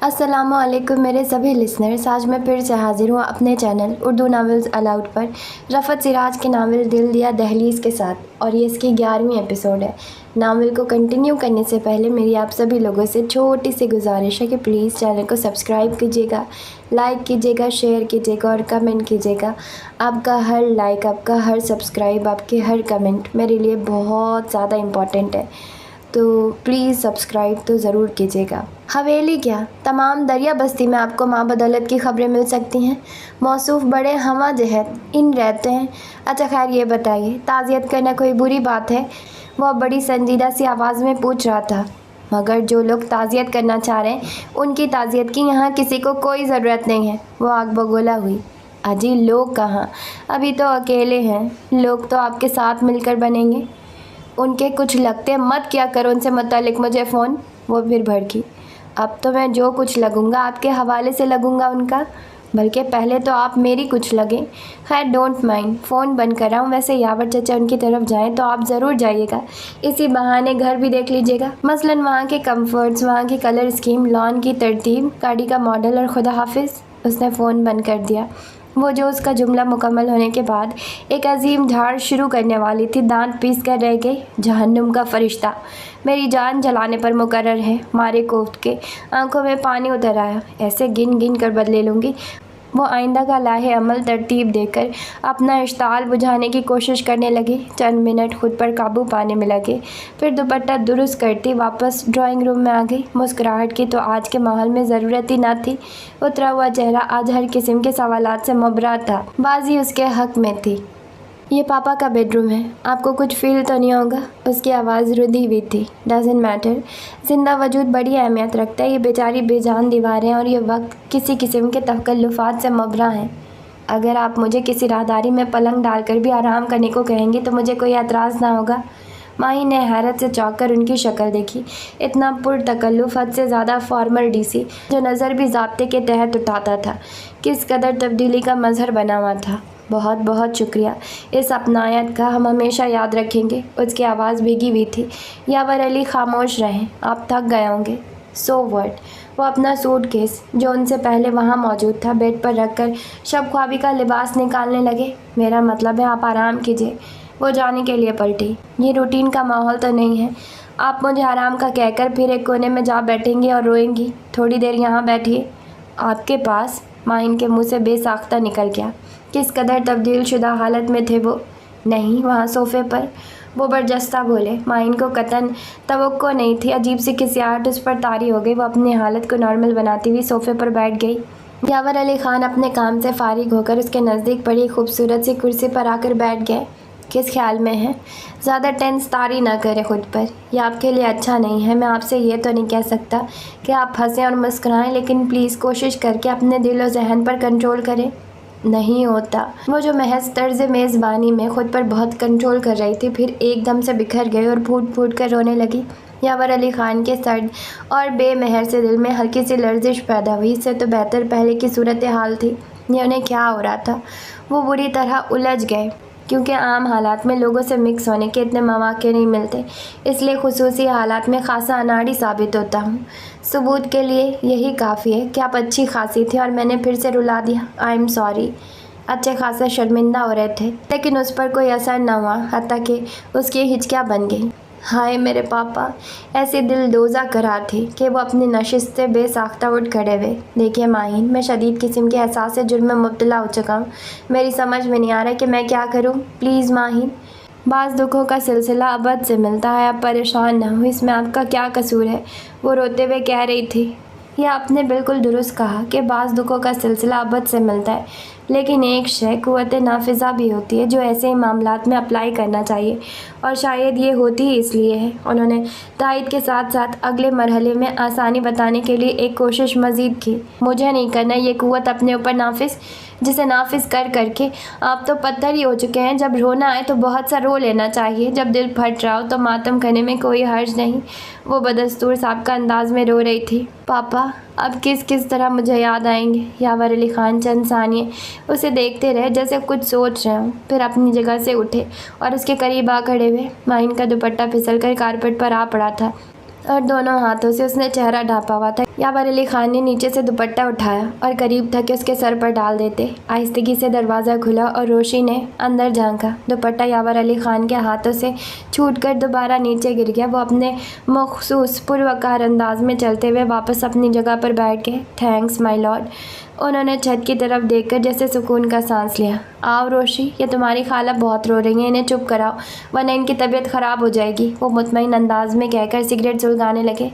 अस्सलामु अलैकुम मेरे सभी लिसनर्स। आज मैं फिर से हाजिर हूँ अपने चैनल उर्दू नावल्स अलाउड पर रफ़त सिराज के नावल दिल दिया दहलीज़ के साथ, और ये इसकी 11वीं एपिसोड है। नावल को कंटिन्यू करने से पहले मेरी आप सभी लोगों से छोटी सी गुजारिश है कि प्लीज़ चैनल को सब्सक्राइब कीजिएगा, लाइक कीजिएगा, शेयर कीजिएगा और कमेंट कीजिएगा। आपका हर लाइक, आपका हर सब्सक्राइब, आपके हर कमेंट मेरे लिए बहुत ज़्यादा इम्पॉर्टेंट है, तो प्लीज़ सब्सक्राइब तो ज़रूर कीजिएगा। हवेली क्या, तमाम दरिया बस्ती में आपको माँ बदौलत की खबरें मिल सकती हैं। मौसूफ बड़े हमा जहत इन रहते हैं। अच्छा खैर ये बताइए, ताज़ियत करना कोई बुरी बात है? वह बड़ी संजीदा सी आवाज़ में पूछ रहा था। मगर जो लोग ताज़ियत करना चाह रहे हैं उनकी ताज़ियत की यहाँ किसी को कोई ज़रूरत नहीं है। वो आग बगोला हुई। अजी लोग कहाँ, अभी तो अकेले हैं। लोग तो आपके साथ मिलकर बनेंगे। उनके कुछ लगते मत क्या करो उनसे मुतालिक मुझे फ़ोन। वो फिर भड़की। अब तो मैं जो कुछ लगूंगा आपके हवाले से लगूंगा उनका, बल्कि पहले तो आप मेरी कुछ लगें। खैर डोंट माइंड, फ़ोन बंद कर रहा हूँ। वैसे यावर चचा उनकी तरफ जाएं तो आप ज़रूर जाइएगा, इसी बहाने घर भी देख लीजिएगा। मसलन वहाँ के कंफर्ट्स, वहाँ की कलर स्कीम, लॉन की तरतीब, गाड़ी का मॉडल और खुदा हाफिज़। उसने फ़ोन बंद कर दिया। वो जो उसका जुमला मुकम्मल होने के बाद एक अजीम झाड़ शुरू करने वाली थी, दांत पीस कर रह गई। जहन्नुम का फरिश्ता मेरी जान जलाने पर मुकर्रर है। मारे कोफ्त के आंखों में पानी उतर आया। ऐसे गिन गिन कर बदले लूँगी। वो आइंदा का लाहे अमल तरतीब देकर अपना इश्ताल बुझाने की कोशिश करने लगी। चंद मिनट खुद पर काबू पाने में लगे, फिर दुपट्टा दुरुस्त करती वापस ड्राइंग रूम में आ गई। मुस्कुराहट की तो आज के माहौल में ज़रूरत ही ना थी। उतरा हुआ चेहरा आज हर किस्म के सवालात से मुबरा था। बाजी उसके हक में थी। ये पापा का बेडरूम है, आपको कुछ फील तो नहीं होगा? उसकी आवाज़ रुधी हुई थी। डजंट मैटर, ज़िंदा वजूद बड़ी अहमियत रखता है। ये बेचारी बेजान दीवारें और ये वक्त किसी किस्म के तकल्लुफ़ात से मुबरा हैं। अगर आप मुझे किसी राहदारी में पलंग डालकर भी आराम करने को कहेंगे तो मुझे कोई एतराज़ ना होगा। माही ने हैरत से चौंक कर उनकी शक्ल देखी। इतना पुरतकल्लुफ़, हद से ज़्यादा फॉर्मल डीसी जो नज़र भी ज़ाब्ते के तहत उठाता था, किस कदर तब्दीली का मज़हर बना हुआ था। बहुत बहुत शुक्रिया, इस अपनायत का हम हमेशा याद रखेंगे। उसकी आवाज़ भीगी हुई थी। यावर अली खामोश रहें, आप थक गए होंगे। So what? वो अपना सूटकेस जो उनसे पहले वहाँ मौजूद था बेड पर रखकर शब ख्वाबी का लिबास निकालने लगे। मेरा मतलब है आप आराम कीजिए। वो जाने के लिए पलटी। ये रूटीन का माहौल तो नहीं है। आप मुझे आराम का कहकर फिर एक कोने में जा बैठेंगी और रोएंगी। थोड़ी देर यहाँ बैठिए। आपके पास? माहिन के मुँह से बेसाख्ता निकल गया। किस कदर तब्दील शुदा हालत में थे वो। नहीं, वहाँ सोफ़े पर। वो बरजस्ता बोले। माहिन को कतन तवक्को नहीं थी। अजीब सी खिसियाहट उस पर तारी हो गई। वो अपनी हालत को नॉर्मल बनाती हुई सोफ़े पर बैठ गई। यावर अली ख़ान अपने काम से फारिग होकर उसके नज़दीक पड़ी खूबसूरत सी कुर्सी पर आकर बैठ गए। किस ख्याल में है? ज़्यादा टेंस तारी ना करें खुद पर, यह आपके लिए अच्छा नहीं है। मैं आपसे ये तो नहीं कह सकता कि आप हंसें और मुस्कुराएं, लेकिन प्लीज़ कोशिश करके अपने दिल और जहन पर कंट्रोल करें। नहीं होता। वो जो महज तर्ज मेज़बानी में खुद पर बहुत कंट्रोल कर रही थी, फिर एकदम से बिखर गई और फूट फूट कर रोने लगी। यावर अली ख़ान के सर्द और बेमहर से दिल में हल्की सी लर्जिश पैदा हुई। इससे तो बेहतर पहले की सूरत हाल थी। ये उन्हें क्या हो रहा था? वो बुरी तरह उलझ गए, क्योंकि आम हालात में लोगों से मिक्स होने के इतने मौके नहीं मिलते, इसलिए खुसूसी हालात में खासा अनाड़ी साबित होता हूँ। सबूत के लिए यही काफ़ी है कि आप अच्छी खासी थी और मैंने फिर से रुला दिया। I am sorry. अच्छे खासा शर्मिंदा हो रहे थे, लेकिन उस पर कोई असर न हुआ, हत्ता कि उसकी हिचकियाँ बन गई। हाय मेरे पापा, ऐसी दिल दोज़ा करार थी कि वो अपनी नशिस्त से बेसाख्ता उठ खड़े हुए। देखिए माहिन, मैं शदीद किस्म के एहसास से जुर्म में मुब्तला हो चुका हूँ। मेरी समझ में नहीं आ रहा कि मैं क्या करूँ। प्लीज़ माहिन, बाज़ दुखों का सिलसिला अबद से मिलता है, आप परेशान न हो। इसमें आपका क्या कसूर है? वो रोते हुए कह रही थी। यह आपने बिल्कुल दुरुस्त कहा कि बाज़ दुखों का सिलसिला अबद से मिलता है, लेकिन एक शय कुव्वत नाफिज़ा भी होती है जो ऐसे ही मामलात में अप्लाई करना चाहिए, और शायद ये होती ही इसलिए है। उन्होंने तायद के साथ साथ अगले मरहले में आसानी बताने के लिए एक कोशिश मज़ीद की। मुझे नहीं करना ये कुव्वत अपने ऊपर नाफिज, जिसे नाफिज कर करके आप तो पत्थर ही हो चुके हैं। जब रोना आए तो बहुत सा रो लेना चाहिए, जब दिल फट रहा हो तो मातम करने में कोई हर्ज नहीं। वो बदस्तूर साबका अंदाज में रो रही थी। पापा अब किस किस तरह मुझे याद आएंगे? यावर अली ख़ान चंद सानिए उसे देखते रहे जैसे कुछ सोच रहे हों, फिर अपनी जगह से उठे और उसके करीब आ खड़े हुए। माहिन का दुपट्टा फिसल कर कारपेट पर आ पड़ा था और दोनों हाथों से उसने चेहरा ढांपा हुआ था। यावर अली खान ने नीचे से दुपट्टा उठाया और करीब था कि उसके सर पर डाल देते। आहिस्तगी से दरवाज़ा खुला और रोशी ने अंदर झांका। दुपट्टा यावर अली खान के हाथों से छूटकर दोबारा नीचे गिर गया। वो अपने मखसूस पुरवकार अंदाज में चलते हुए वापस अपनी जगह पर बैठ गए। Thanks my Lord. उन्होंने छत की तरफ देखकर जैसे सुकून का सांस लिया। आओ रोशी, ये तुम्हारी खाला बहुत रो रही हैं, इन्हें चुप कराओ वरना इनकी तबीयत ख़राब हो जाएगी, वो मुतमईन अंदाज में कहकर सिगरेट सुलगाने लगे।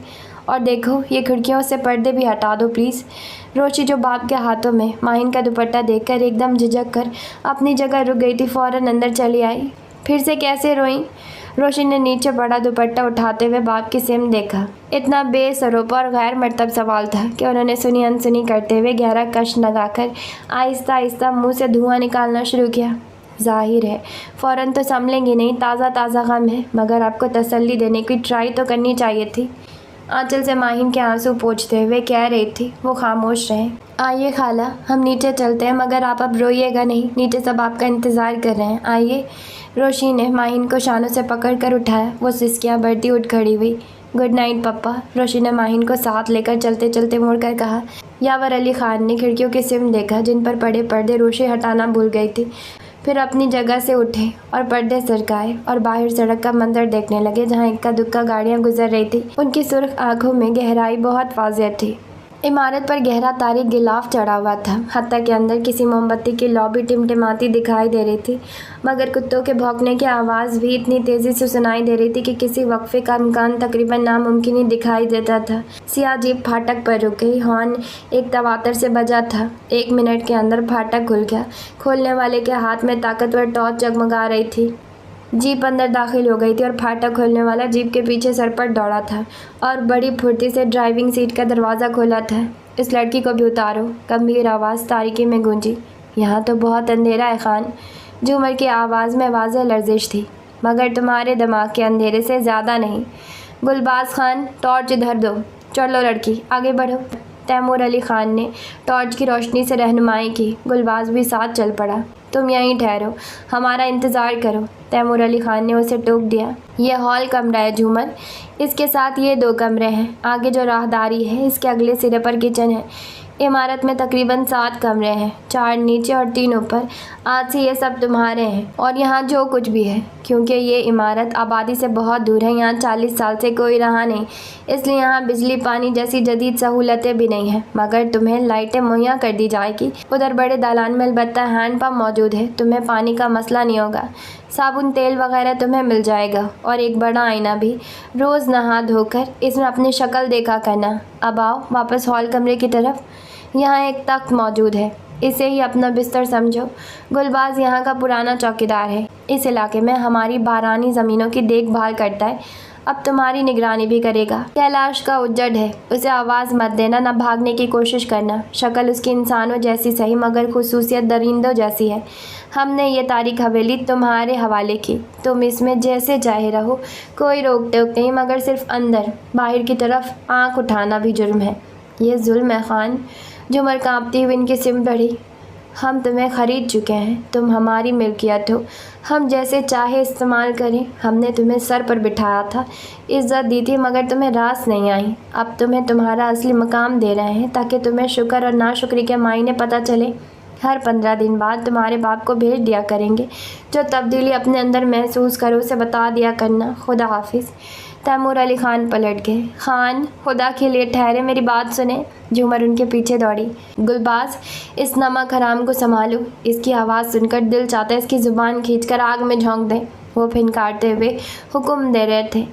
और देखो, ये खिड़कियों से पर्दे भी हटा दो प्लीज़। रोशी जो बाप के हाथों में माहिन का दुपट्टा देखकर एकदम झिझक कर अपनी जगह रुक गई थी, फ़ौरन अंदर चली आई। फिर से कैसे रोईं? रोशी ने नीचे बड़ा दुपट्टा उठाते हुए बाप की सिम देखा। इतना बेसरोपा और गैर मरतब सवाल था कि उन्होंने सुनी अनसुनी करते हुए गहरा कश लगाकर आहिस्ता आहिस्ता मुँह से धुआं निकालना शुरू किया। ज़ाहिर है फ़ौरन तो संभलेंगी नहीं, ताज़ा ताज़ा गम है, मगर आपको तसल्ली देने की ट्राई तो करनी चाहिए थी। आंचल से माहिन के आंसू पोंछते हुए कह रही थी। वो खामोश रहे। आइए खाला, हम नीचे चलते हैं, मगर आप अब रोइएगा नहीं, नीचे सब आपका इंतज़ार कर रहे हैं, आइए। रोशी ने माहिन को शानों से पकड़कर उठाया। वो सिसकियाँ बढ़ती उठ खड़ी हुई। गुड नाइट पप्पा, रोशी ने माहिन को साथ लेकर चलते चलते मुड़कर कहा। यावर अली खान ने खिड़कियों की सिम देखा जिन पर पड़े पर्दे रोशी हटाना भूल गई थी। फिर अपनी जगह से उठे और पर्दे सरकाए और बाहर सड़क का मंजर देखने लगे जहाँ इक्का दुक्का गाड़ियाँ गुजर रही थी। उनकी सुर्ख आंखों में गहराई बहुत वाज़ेह थी। इमारत पर गहरा तारीख गिलाफ चढ़ा हुआ था। हत्ता के अंदर किसी मोमबत्ती की लौ भी टिमटिमाती दिखाई दे रही थी, मगर कुत्तों के भौंकने की आवाज़ भी इतनी तेज़ी से सुनाई दे रही थी कि किसी वक्फे का इम्कान तकरीबन नामुमकिन ही दिखाई देता था। सियाह जीप फाटक पर रुक गई। हॉर्न एक तवातर से बजा था। 1 मिनट के अंदर फाटक खुल गया। खोलने वाले के हाथ में ताकतवर टॉर्च जगमगा रही थी। जीप अंदर दाखिल हो गई थी और फाटक खोलने वाला जीप के पीछे सर पर दौड़ा था और बड़ी फुर्ती से ड्राइविंग सीट का दरवाज़ा खोला था। इस लड़की को भी उतारो, गंभीर आवाज़ तारीकी में गूंजी। यहाँ तो बहुत अंधेरा है खान। झूमर की आवाज़ में वाज़ेह लर्जिश थी, मगर तुम्हारे दिमाग के अंधेरे से ज़्यादा नहीं। गुलबाज खान, टॉर्च इधर दो। चलो लड़की, आगे बढ़ो। तैमूर अली खान ने टॉर्च की रोशनी से रहनुमाई की। गुलबाज भी साथ चल पड़ा। तुम यहीं ठहरो, हमारा इंतज़ार करो, तैमूर अली खान ने उसे टोक दिया। यह हॉल कमरा है झूमर, इसके साथ ये 2 कमरे हैं। आगे जो राहदारी है इसके अगले सिरे पर किचन है। इमारत में तकरीबन 7 कमरे हैं, 4 नीचे और 3 ऊपर। आज से ये सब तुम्हारे हैं और यहाँ जो कुछ भी है, क्योंकि ये इमारत आबादी से बहुत दूर है, यहाँ 40 साल से कोई रहा नहीं, इसलिए यहाँ बिजली पानी जैसी जदीद सहूलतें भी नहीं हैं, मगर तुम्हें लाइटें मुहैया कर दी जाएगी। उधर बड़े दालान में अलबत्ता हैंड पंप मौजूद है, तुम्हें पानी का मसला नहीं होगा। साबुन तेल वगैरह तुम्हें मिल जाएगा और एक बड़ा आईना भी। रोज़ नहा धोकर इसमें अपनी शक्ल देखा करना। अब आओ वापस हॉल कमरे की तरफ। यहाँ एक तख्त मौजूद है, इसे ही अपना बिस्तर समझो। गुलबाज यहाँ का पुराना चौकीदार है, इस इलाके में हमारी बारानी ज़मीनों की देखभाल करता है, अब तुम्हारी निगरानी भी करेगा। कैलाश का उज्जड है, उसे आवाज़ मत देना, ना भागने की कोशिश करना। शक्ल उसकी इंसानों जैसी सही, मगर खुसूसियत दरिंदों जैसी है। हमने ये तारीख हवेली तुम्हारे हवाले की, तुम इसमें जैसे चाहे रहो, कोई रोक टोक नहीं, मगर सिर्फ अंदर। बाहर की तरफ आँख उठाना भी जुर्म है। ये जुल्म है खान। झूमर कांपती हुई इनकी सिम बढ़ी। हम तुम्हें ख़रीद चुके हैं, तुम हमारी मिल्कियत हो, हम जैसे चाहे इस्तेमाल करें। हमने तुम्हें सर पर बिठाया था, इज़्ज़त दी थी, मगर तुम्हें रास नहीं आई। अब तुम्हें तुम्हारा असली मकाम दे रहे हैं ताकि तुम्हें शुक्र और नाशुक्री के मायने पता चले। हर 15 दिन बाद तुम्हारे बाप को भेज दिया करेंगे। जो तब्दीली अपने अंदर महसूस करो उसे बता दिया करना। खुदा हाफिज़। तैमूर अली खान पलट गए। खान, खुदा के लिए ठहरे, मेरी बात सुने। झूमर उनके पीछे दौड़ी। गुलबाज, इस नमक हराम को संभालो। इसकी आवाज़ सुनकर दिल चाहता है इसकी ज़ुबान खींचकर आग में झोंक दें। वो फिनकारते हुए हुक्म दे रहे थे।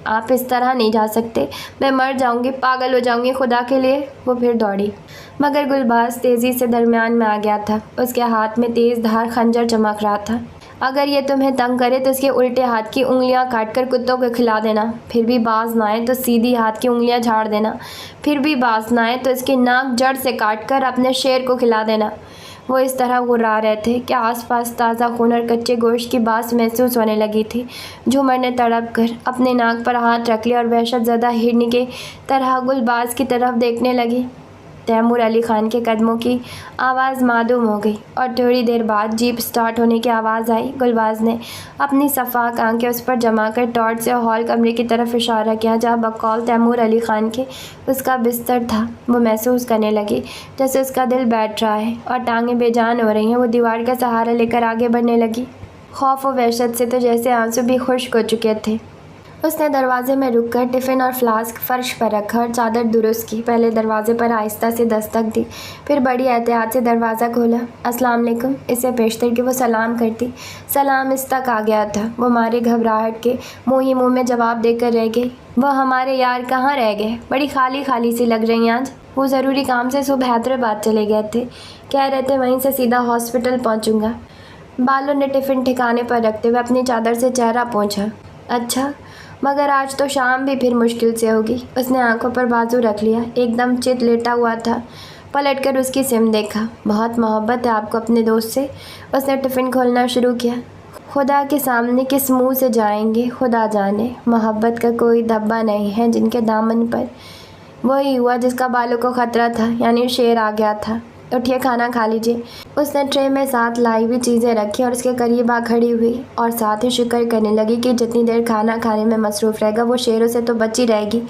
आप इस तरह नहीं जा सकते, मैं मर जाऊंगी, पागल हो जाऊंगी, खुदा के लिए। वो फिर दौड़ी, मगर गुलबाज तेज़ी से दरमियान में आ गया था। उसके हाथ में तेज़ धार खंजर चमक रहा था। अगर ये तुम्हें तंग करे तो इसके उल्टे हाथ की उंगलियां काटकर कुत्तों को खिला देना। फिर भी बाज ना आए तो सीधी हाथ की उंगलियां झाड़ देना। फिर भी बाज ना आए तो इसकी नाक जड़ से काटकर अपने शेर को खिला देना। वो इस तरह गुर्रा रहे थे कि आसपास ताज़ा खून और कच्चे गोश्त की बास महसूस होने लगी थी। झूमर ने तड़प कर अपने नाक पर हाथ रख लिया और वहशत ज़दा हिरनी के तरह गुलबाज की तरफ देखने लगी। तैमूर अली खान के कदमों की आवाज़ मालूम हो गई और थोड़ी देर बाद जीप स्टार्ट होने की आवाज़ आई। गुलबाज ने अपनी सफ़ाक आंखें उस पर जमा कर टॉर्च से हॉल कमरे की तरफ इशारा किया जहाँ बकौल तैमूर अली खान के उसका बिस्तर था। वो महसूस करने लगी जैसे उसका दिल बैठ रहा है और टांगें बेजान हो रही हैं। वो दीवार का सहारा लेकर आगे बढ़ने लगी। खौफ और वहशत से तो जैसे आंसू भी खुश्क हो चुके थे। उसने दरवाजे में रुककर टिफ़िन और फ्लास्क फर्श पर रखा और चादर दुरुस्त की। पहले दरवाजे पर आहिस्ता से दस्तक दी, फिर बड़ी एहतियात से दरवाज़ा खोला। अस्सलाम वालेकुम, इससे पेशतर कि वो सलाम करती। सलाम इस तक आ गया था। वो मारे घबराहट के मुँह ही मुँह में जवाब देकर रह गई। वो हमारे यार कहाँ रह गए? बड़ी खाली खाली सी लग रही आज। वो ज़रूरी काम से सुबह हैदराबाद चले गए थे। कह रहे थे वहीं से सीधा हॉस्पिटल पहुँचूँगा। बालों ने टिफ़िन ठिकाने पर रखते हुए अपनी चादर से चेहरा पोंछा। अच्छा, मगर आज तो शाम भी फिर मुश्किल से होगी। उसने आंखों पर बाजू रख लिया। एकदम चित लेटा हुआ था। पलटकर उसकी सिम देखा। बहुत मोहब्बत है आपको अपने दोस्त से। उसने टिफ़िन खोलना शुरू किया। खुदा के सामने किस मुंह से जाएंगे खुदा जाने। मोहब्बत का कोई धब्बा नहीं है जिनके दामन पर। वही हुआ जिसका बालों को ख़तरा था, यानी शेर आ गया था। उठिए, खाना खा लीजिए। उसने ट्रे में साथ लाई हुई चीज़ें रखी और उसके करीब आ खड़ी हुई और साथ ही शुक्र करने लगी कि जितनी देर खाना खाने में मसरूफ़ रहेगा वो शेरों से तो बची रहेगी।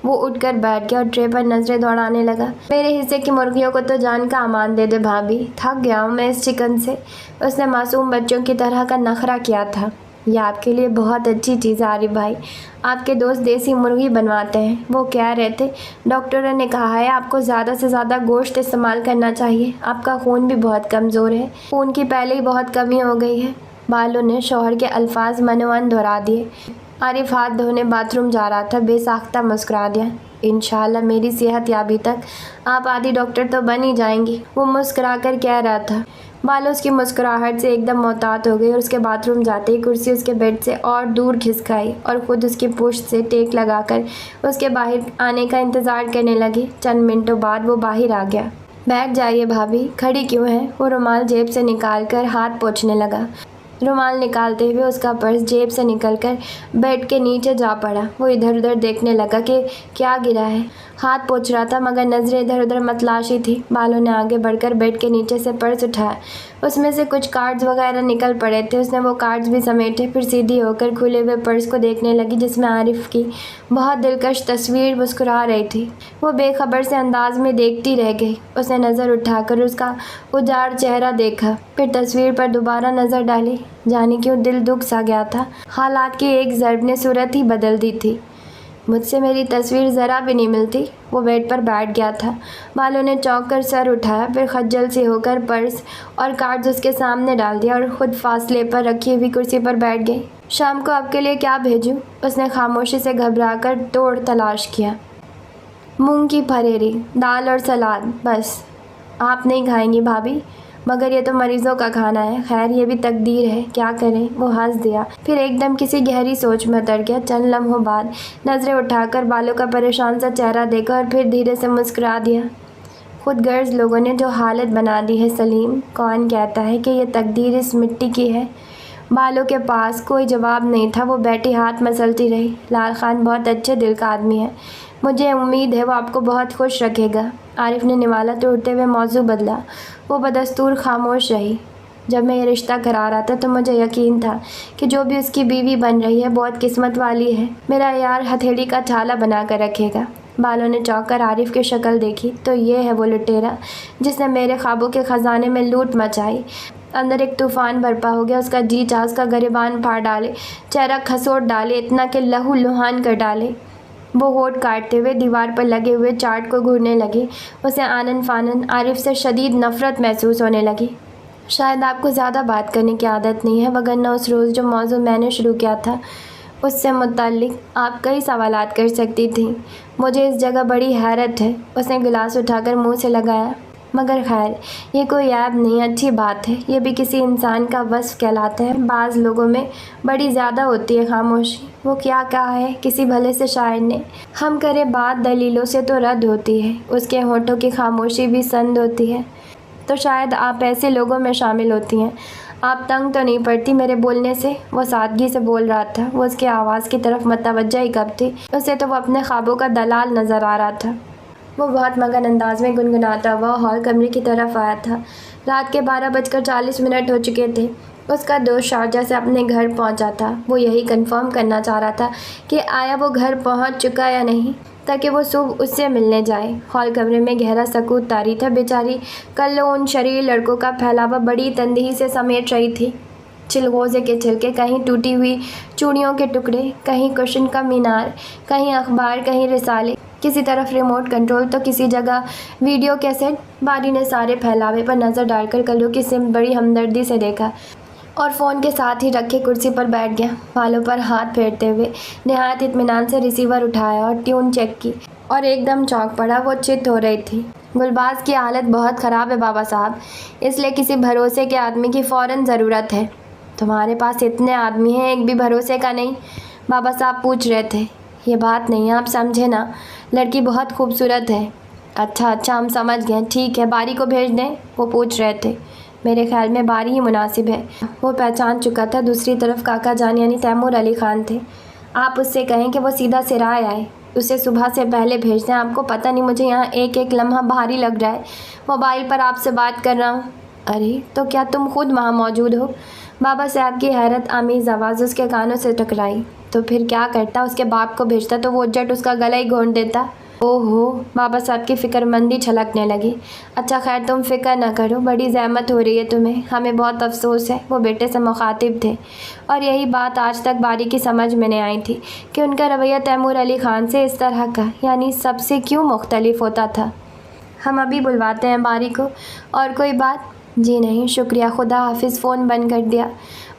वो उठकर बैठ गया और ट्रे पर नज़रें दौड़ाने लगा। मेरे हिस्से की मुर्गियों को तो जान का अमान दे दे भाभी, थक गया हूँ मैं इस चिकन से। उसने मासूम बच्चों की तरह का नखरा किया था। यह आपके लिए बहुत अच्छी चीज़ है आरिफ भाई। आपके दोस्त देसी मुर्गी बनवाते हैं। वो कह रहे थे डॉक्टरों ने कहा है आपको ज़्यादा से ज़्यादा गोश्त इस्तेमाल करना चाहिए। आपका खून भी बहुत कमज़ोर है। खून की पहले ही बहुत कमी हो गई है। बालों ने शौहर के अल्फाज मनोवन दोहरा दिए। आरिफ हाथ धोने बाथरूम जा रहा था। बेसाख्ता मुस्कुरा दिया। इंशाल्लाह मेरी सेहत याबी तक आप आदि डॉक्टर तो बन ही जाएंगी, वो मुस्कुरा कर कह रहा था। बालो उसकी मुस्कुराहट से एकदम मोहतात हो गई और उसके बाथरूम जाते ही कुर्सी उसके बेड से और दूर खिसकाई और ख़ुद उसकी पुश्त से टेक लगाकर उसके बाहर आने का इंतज़ार करने लगी। चंद मिनटों बाद वो बाहर आ गया। बैठ जाइए भाभी, खड़ी क्यों हैं? वो रुमाल जेब से निकाल कर हाथ पोंछने लगा। रुमाल निकालते हुए उसका पर्स जेब से निकलकर बेड के नीचे जा पड़ा। वो इधर उधर देखने लगा कि क्या गिरा है। हाथ पोंछ रहा था मगर नज़रें इधर उधर मतलाशी थी। बालों ने आगे बढ़कर बेड के नीचे से पर्स उठाया। उसमें से कुछ कार्ड्स वगैरह निकल पड़े थे। उसने वो कार्ड्स भी समेटे, फिर सीधी होकर खुले हुए पर्स को देखने लगी जिसमें आरिफ की बहुत दिलकश तस्वीर मुस्कुरा रही थी। वो बेखबर से अंदाज में देखती रह गई। उसने नज़र उठाकर उसका उजाड़ चेहरा देखा, फिर तस्वीर पर दोबारा नज़र डाली। जाने क्यों दिल दुख सा गया था। हालात की एक ज़रब ने सूरत ही बदल दी थी। मुझसे मेरी तस्वीर ज़रा भी नहीं मिलती। वो बेड पर बैठ गया था। बालों ने चौंक कर सर उठाया, फिर खज्जल से होकर पर्स और कार्ड्स उसके सामने डाल दिया और ख़ुद फासले पर रखी हुई कुर्सी पर बैठ गई। शाम को आपके लिए क्या भेजूं? उसने खामोशी से घबराकर तोड़ तलाश किया। मूंग की फरेरी, दाल और सलाद, बस। आप नहीं खाएंगी भाभी? मगर ये तो मरीज़ों का खाना है। खैर ये भी तकदीर है, क्या करें। वो हंस दिया, फिर एकदम किसी गहरी सोच में उतर गया। चंद लम्हों बाद नज़रें उठाकर बालों का परेशान सा चेहरा देखा और फिर धीरे से मुस्कुरा दिया। खुद गर्ज लोगों ने जो हालत बना दी है सलीम, कौन कहता है कि ये तकदीर इस मिट्टी की है? बालों के पास कोई जवाब नहीं था। वो बैठी हाथ मसलती रही। लाल खान बहुत अच्छे दिल का आदमी है। मुझे उम्मीद है वो आपको बहुत खुश रखेगा। आरिफ ने निवाला तोड़ते हुए मौजू बदला। वो बदस्तूर खामोश रही। जब मैं ये रिश्ता करा रहा था तो मुझे यकीन था कि जो भी उसकी बीवी बन रही है बहुत किस्मत वाली है। मेरा यार हथेली का छाला बना कर रखेगा। बालों ने चौंक कर आरिफ की शक्ल देखी तो ये है वो लुटेरा जिसने मेरे ख्वाबों के ख़जाने में लूट मचाई। अंदर एक तूफ़ान बर्पा हो गया। उसका जी चाह उसका गरिबान फाड़ डाले, चेहरा खसोट डाले, इतना कि लहू लुहान कर डाले। वो होठ काटते हुए दीवार पर लगे हुए चार्ट को घूरने लगी। उसे आनन फानन आरिफ से शदीद नफ़रत महसूस होने लगी। शायद आपको ज़्यादा बात करने की आदत नहीं है, वगरना उस रोज़ जो मौजू मैंने शुरू किया था उससे मुताल्लिक आप कई सवालात कर सकती थी। मुझे इस जगह बड़ी हैरत है। उसने गिलास उठाकर मुंह से लगाया। मगर खैर ये कोई ऐब नहीं, अच्छी बात है। ये भी किसी इंसान का वस्फ़ कहलाता है। बाज़ लोगों में बड़ी ज़्यादा होती है खामोशी। वो क्या कहा है किसी भले से शायर ने, हम करें बात दलीलों से तो रद्द होती है, उसके होठों की खामोशी भी संद होती है। तो शायद आप ऐसे लोगों में शामिल होती हैं। आप तंग तो नहीं पड़ती मेरे बोलने से? वो सादगी से बोल रहा था। वो उसकी आवाज़ की तरफ मतवज्जा ही कब थी। उसे तो वो अपने ख्वाबों का दलाल नज़र आ रहा था। وہ بہت مگن انداز میں گنگناتا ہوا ہال کمرے کی طرف آیا تھا۔ رات کے 12:40 ہو چکے تھے۔ اس کا دوست شارجہ سے اپنے گھر پہنچا تھا۔ وہ یہی کنفرم کرنا چاہ رہا تھا کہ آیا وہ گھر پہنچ چکا یا نہیں، تاکہ وہ صبح اس سے ملنے جائے۔ ہال کمرے میں گہرا سکوت طاری تھا۔ بیچاری کلو ان شریر لڑکوں کا پھیلاوا بڑی تندہی سے سمیٹ رہی تھی۔ چلغوزے کے چھلکے، کہیں ٹوٹی ہوئی چوڑیوں کے ٹکڑے، کہیں کشن کا مینار، کہیں اخبار، کہیں رسالے، کسی طرف ریموٹ کنٹرول تو کسی جگہ ویڈیو کیسٹ۔ باری نے سارے پھیلاوے پر نظر ڈال کر کلو کی سمت بڑی ہمدردی سے دیکھا اور فون کے ساتھ ہی رکھے کرسی پر بیٹھ گیا۔ بالوں پر ہاتھ پھیرتے ہوئے نہایت اطمینان سے ریسیور اٹھایا اور ٹیون چیک کی، اور ایک دم چونک پڑا۔ وہ چت ہو رہی تھی۔ گلباز کی حالت بہت خراب ہے بابا صاحب، اس لیے کسی بھروسے کے آدمی کی فوراً ضرورت ہے۔ تمہارے پاس اتنے آدمی ہیں، ایک بھی بھروسے کا نہیں؟ بابا صاحب پوچھ رہے تھے۔ یہ بات نہیں، آپ سمجھے نا، لڑکی بہت خوبصورت ہے۔ اچھا ہم سمجھ گئے، ٹھیک ہے، باری کو بھیج دیں؟ وہ پوچھ رہے تھے۔ میرے خیال میں باری ہی مناسب ہے۔ وہ پہچان چکا تھا۔ دوسری طرف کاکا جان یعنی تیمور علی خان تھے۔ آپ اس سے کہیں کہ وہ سیدھا سرائے آئے، اسے صبح سے پہلے بھیج دیں۔ آپ کو پتہ نہیں مجھے یہاں ایک ایک لمحہ بھاری لگ رہا ہے۔ موبائل پر آپ سے بات کر رہا ہوں۔ ارے تو کیا تم خود وہاں موجود ہو؟ بابا صاحب کی حیرت آمیز آواز اس کے کانوں سے ٹکرائی۔ تو پھر کیا کرتا؟ اس کے باپ کو بھیجتا تو وہ جٹ اس کا گلا ہی گھونٹ دیتا۔ اوہو، بابا صاحب کی فکر مندی چھلکنے لگی۔ اچھا خیر، تم فکر نہ کرو، بڑی زحمت ہو رہی ہے تمہیں، ہمیں بہت افسوس ہے۔ وہ بیٹے سے مخاطب تھے، اور یہی بات آج تک باری کی سمجھ میں نہیں آئی تھی کہ ان کا رویہ تیمور علی خان سے اس طرح کا، یعنی سب سے کیوں مختلف ہوتا تھا۔ ہم ابھی بلواتے ہیں باری کو۔ اور کوئی بات؟ جی نہیں شکریہ، خدا حافظ۔ فون بند کر دیا۔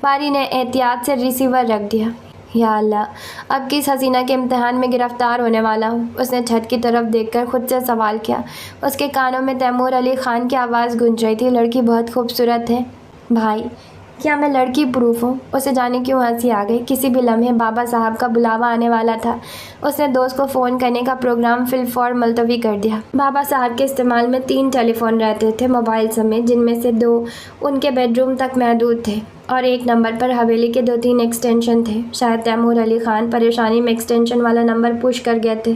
باری نے احتیاط سے ریسیور رکھ دیا۔ یا اللہ، اب کس حسینہ کے امتحان میں گرفتار ہونے والا ہوں؟ اس نے چھت کی طرف دیکھ کر خود سے سوال کیا۔ اس کے کانوں میں تیمور علی خان کی آواز گونج رہی تھی۔ لڑکی بہت خوبصورت ہے بھائی، کیا میں لڑکی پروف ہوں؟ اسے جانے کیوں ہنسی آ گئی۔ کسی بھی لمحے بابا صاحب کا بلاوا آنے والا تھا۔ اس نے دوست کو فون کرنے کا پروگرام فی الفور ملتوی کر دیا۔ بابا صاحب کے استعمال میں 3 ٹیلی فون رہتے تھے، موبائل سمیت، جن میں سے 2 ان کے بیڈ روم تک محدود تھے، اور ایک نمبر پر حویلی کے 2-3 ایکسٹینشن تھے۔ شاید تیمور علی خان پریشانی میں ایکسٹینشن والا نمبر پوش کر گئے تھے۔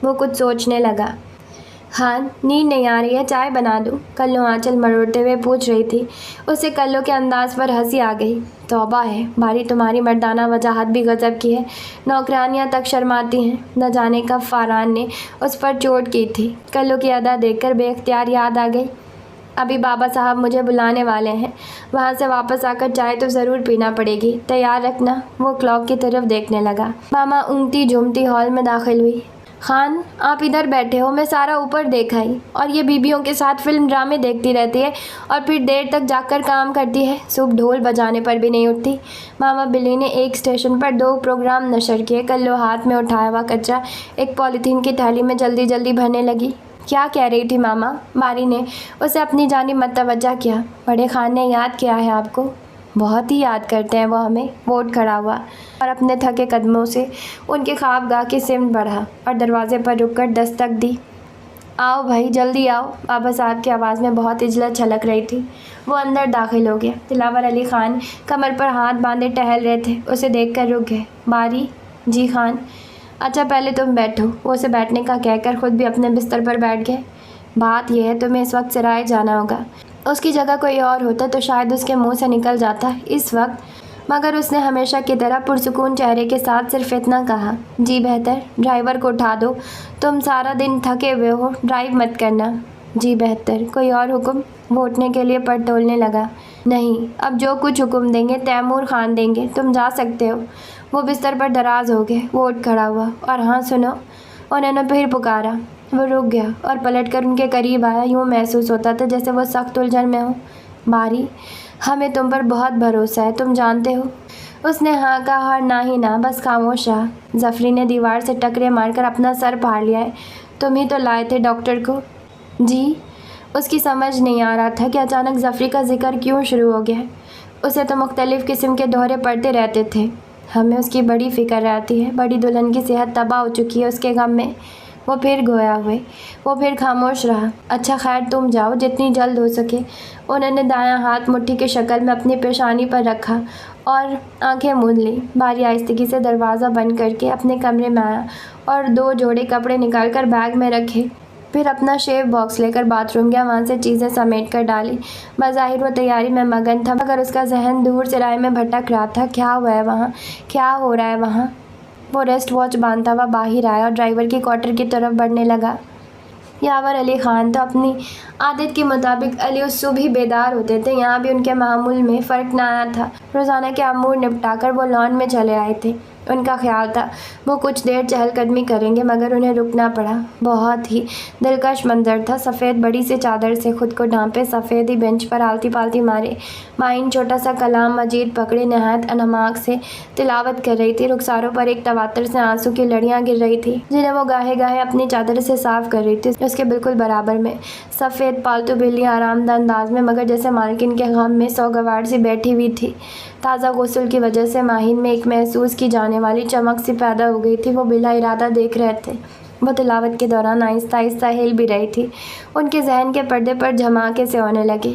وہ کچھ سوچنے لگا۔ ہاں، نیند نہیں آ رہی ہے، چائے بنا دوں؟ کلو آنچل مروڑتے ہوئے پوچھ رہی تھی۔ اسے کلو کے انداز پر ہنسی آ گئی۔ توبہ ہے باری، تمہاری مردانہ وجاہت بھی غضب کی ہے، نوکرانیاں تک شرماتی ہیں۔ نہ جانے کب فاران نے اس پر چوٹ کی تھی۔ کلو کی ادا دیکھ کر بے اختیار یاد آ گئی۔ ابھی بابا صاحب مجھے بلانے والے ہیں، وہاں سے واپس آ کر چائے تو ضرور پینا پڑے گی، تیار رکھنا۔ وہ کلاک کی طرف دیکھنے لگا۔ ماما اونگتی جھومتی ہال میں داخل ہوئی۔ خان، آپ ادھر بیٹھے ہو، میں سارا اوپر دیکھا ہی، اور یہ بیویوں کے ساتھ فلم ڈرامے دیکھتی رہتی ہے، اور پھر دیر تک جاگ کر کام کرتی ہے، صبح ڈھول بجانے پر بھی نہیں اٹھتی۔ ماما بلی نے ایک اسٹیشن پر 2 پروگرام نشر کیے۔ کلو ہاتھ میں اٹھایا ہوا کچرا ایک پولیتھین کی تھیلی میں جلدی جلدی بھرنے لگی۔ کیا کہہ رہی تھی ماما؟ باری نے اسے اپنی جانب متوجہ کیا۔ بڑے خان نے یاد کیا ہے آپ کو؟ بہت ہی یاد کرتے ہیں وہ ہمیں۔ وہ اٹھ کھڑا ہوا اور اپنے تھکے قدموں سے ان کے خوابگاہ کی سمت بڑھا اور دروازے پر رک کر دستک دی۔ آؤ بھائی، جلدی آؤ۔ بابا صاحب کی آواز میں بہت عجلت چھلک رہی تھی۔ وہ اندر داخل ہو گیا۔ دلاور علی خان کمر پر ہاتھ باندھے ٹہل رہے تھے۔ اسے دیکھ کر رک گئے۔ باری؟ جی خان؟ اچھا پہلے تم بیٹھو۔ وہ اسے بیٹھنے کا کہہ کر خود بھی اپنے بستر پر بیٹھ گئے۔ بات یہ ہے تمہیں اس وقت سرائے جانا ہوگا۔ اس کی جگہ کوئی اور ہوتا تو شاید اس کے منہ سے نکل جاتا اس وقت، مگر اس نے ہمیشہ کی طرح پرسکون چہرے کے ساتھ صرف اتنا کہا، جی بہتر، ڈرائیور کو اٹھا دو، تم سارا دن تھکے ہوئے ہو، ڈرائیو مت کرنا۔ جی بہتر، کوئی اور حکم؟ وہ اٹھنے کے لیے پر تولنے لگا۔ نہیں، اب جو کچھ حکم دیں گے تیمور خان دیں گے، تم جا سکتے ہو۔ وہ بستر پر دراز ہو گئے۔ وہ اٹھ کھڑا ہوا۔ اور ہاں سنو، انہوں نے پھر پکارا۔ وہ رک گیا اور پلٹ کر ان کے قریب آیا۔ یوں محسوس ہوتا تھا جیسے وہ سخت الجھن میں ہو۔ باری، ہمیں تم پر بہت بھروسہ ہے، تم جانتے ہو۔ اس نے ہاں کہا اور نہ ہی نہ، بس خاموش رہا۔ ظفری نے دیوار سے ٹکرے مار کر اپنا سر پھاڑ لیا ہے۔ تم ہی تو لائے تھے ڈاکٹر کو؟ جی۔ اس کی سمجھ نہیں آ رہا تھا کہ اچانک ظفری کا ذکر کیوں شروع ہو گیا۔ اسے تو مختلف قسم کے دورے پڑتے رہتے تھے۔ ہمیں اس کی بڑی فکر رہتی ہے، بڑی دلہن کی صحت تباہ ہو چکی ہے اس کے غم میں۔ وہ پھر گویا ہوئے۔ وہ پھر خاموش رہا۔ اچھا خیر تم جاؤ، جتنی جلد ہو سکے۔ انہوں نے دایاں ہاتھ مٹھی کی شکل میں اپنی پیشانی پر رکھا اور آنکھیں موند لیں۔ باری آہستگی سے دروازہ بند کر کے اپنے کمرے میں آیا اور 2 جوڑے کپڑے نکال کر بیگ میں رکھے۔ پھر اپنا شیو باکس لے کر باتھ روم گیا، وہاں سے چیزیں سمیٹ کر ڈالی۔ بظاہر وہ تیاری میں مگن تھا، مگر اس کا ذہن دور سے رائے میں بھٹک رہا تھا۔ کیا ہوا ہے وہاں؟ کیا ہو رہا ہے وہاں؟ وہ ریسٹ واچ باندھتا ہوا باہر آیا اور ڈرائیور کی کوارٹر کی طرف بڑھنے لگا۔ یاور علی خان تو اپنی عادت کے مطابق علی صبح بیدار ہوتے تھے، یہاں بھی ان کے معمول میں فرق نہ آیا تھا۔ روزانہ کے امور نپٹا کر وہ لان میں چلے آئے تھے۔ ان کا خیال تھا وہ کچھ دیر چہل قدمی کریں گے، مگر انہیں رکنا پڑا۔ بہت ہی دلکش منظر تھا۔ سفید بڑی سی چادر سے خود کو ڈھانپے، سفید ہی بینچ پر آلتی پالتی مارے ماہین چھوٹا سا کلام مجید پکڑے نہایت انہماک سے تلاوت کر رہی تھی۔ رخساروں پر ایک تواتر سے آنسو کی لڑیاں گر رہی تھی، جنہیں وہ گاہے گاہے اپنی چادر سے صاف کر رہی تھی۔ اس کے بالکل برابر میں سفید پالتو بلی آرام دہ انداز میں، مگر جیسے مالکن کے غم میں سوگوار سی بیٹھی ہوئی تھی۔ تازہ غسل کی وجہ سے ماہین میں ایک محسوس کی جانے والی چمک سی پیدا ہو گئی تھی۔ وہ بلا ارادہ دیکھ رہے تھے۔ وہ تلاوت کے دوران آہستہ آہستہ ہل بھی رہی تھی۔ ان کے ذہن کے پردے پر جھماکے سے ہونے لگے۔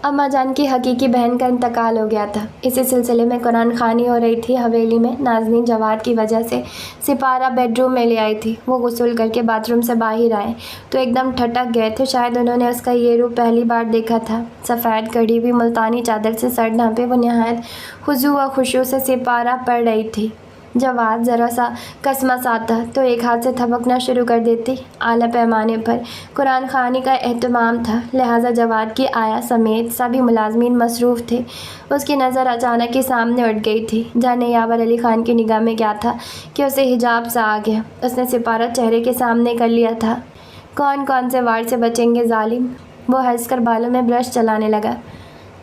اماں جان کی حقیقی بہن کا انتقال ہو گیا تھا۔ اسی سلسلے میں قرآن خوانی ہو رہی تھی حویلی میں۔ نازنین جواد کی وجہ سے سپارہ بیڈ روم میں لے آئی تھی۔ وہ غسل کر کے باتھ روم سے باہر آئے تو ایک دم ٹھٹک گئے تھے۔ شاید انہوں نے اس کا یہ روپ پہلی بار دیکھا تھا۔ سفید کڑی ہوئی ملتانی چادر سے سر ڈھانپے وہ نہایت خضوع و خشوع سے سپارہ پڑھ رہی تھی۔ جواد ذرا سا کسمس آتا تو ایک ہاتھ سے تھپکنا شروع کر دیتی۔ اعلیٰ پیمانے پر قرآن خوانی کا اہتمام تھا، لہٰذا جواد کی آیا سمیت سبھی ملازمین مصروف تھے۔ اس کی نظر اچانک ہی سامنے اٹھ گئی تھی۔ جانے یاور علی خان کی نگاہ میں کیا تھا کہ اسے حجاب سا آ گیا۔ اس نے سپارہ چہرے کے سامنے کر لیا تھا۔ کون کون سے وار سے بچیں گے ظالم؟ وہ ہنس کر بالوں میں برش چلانے لگا۔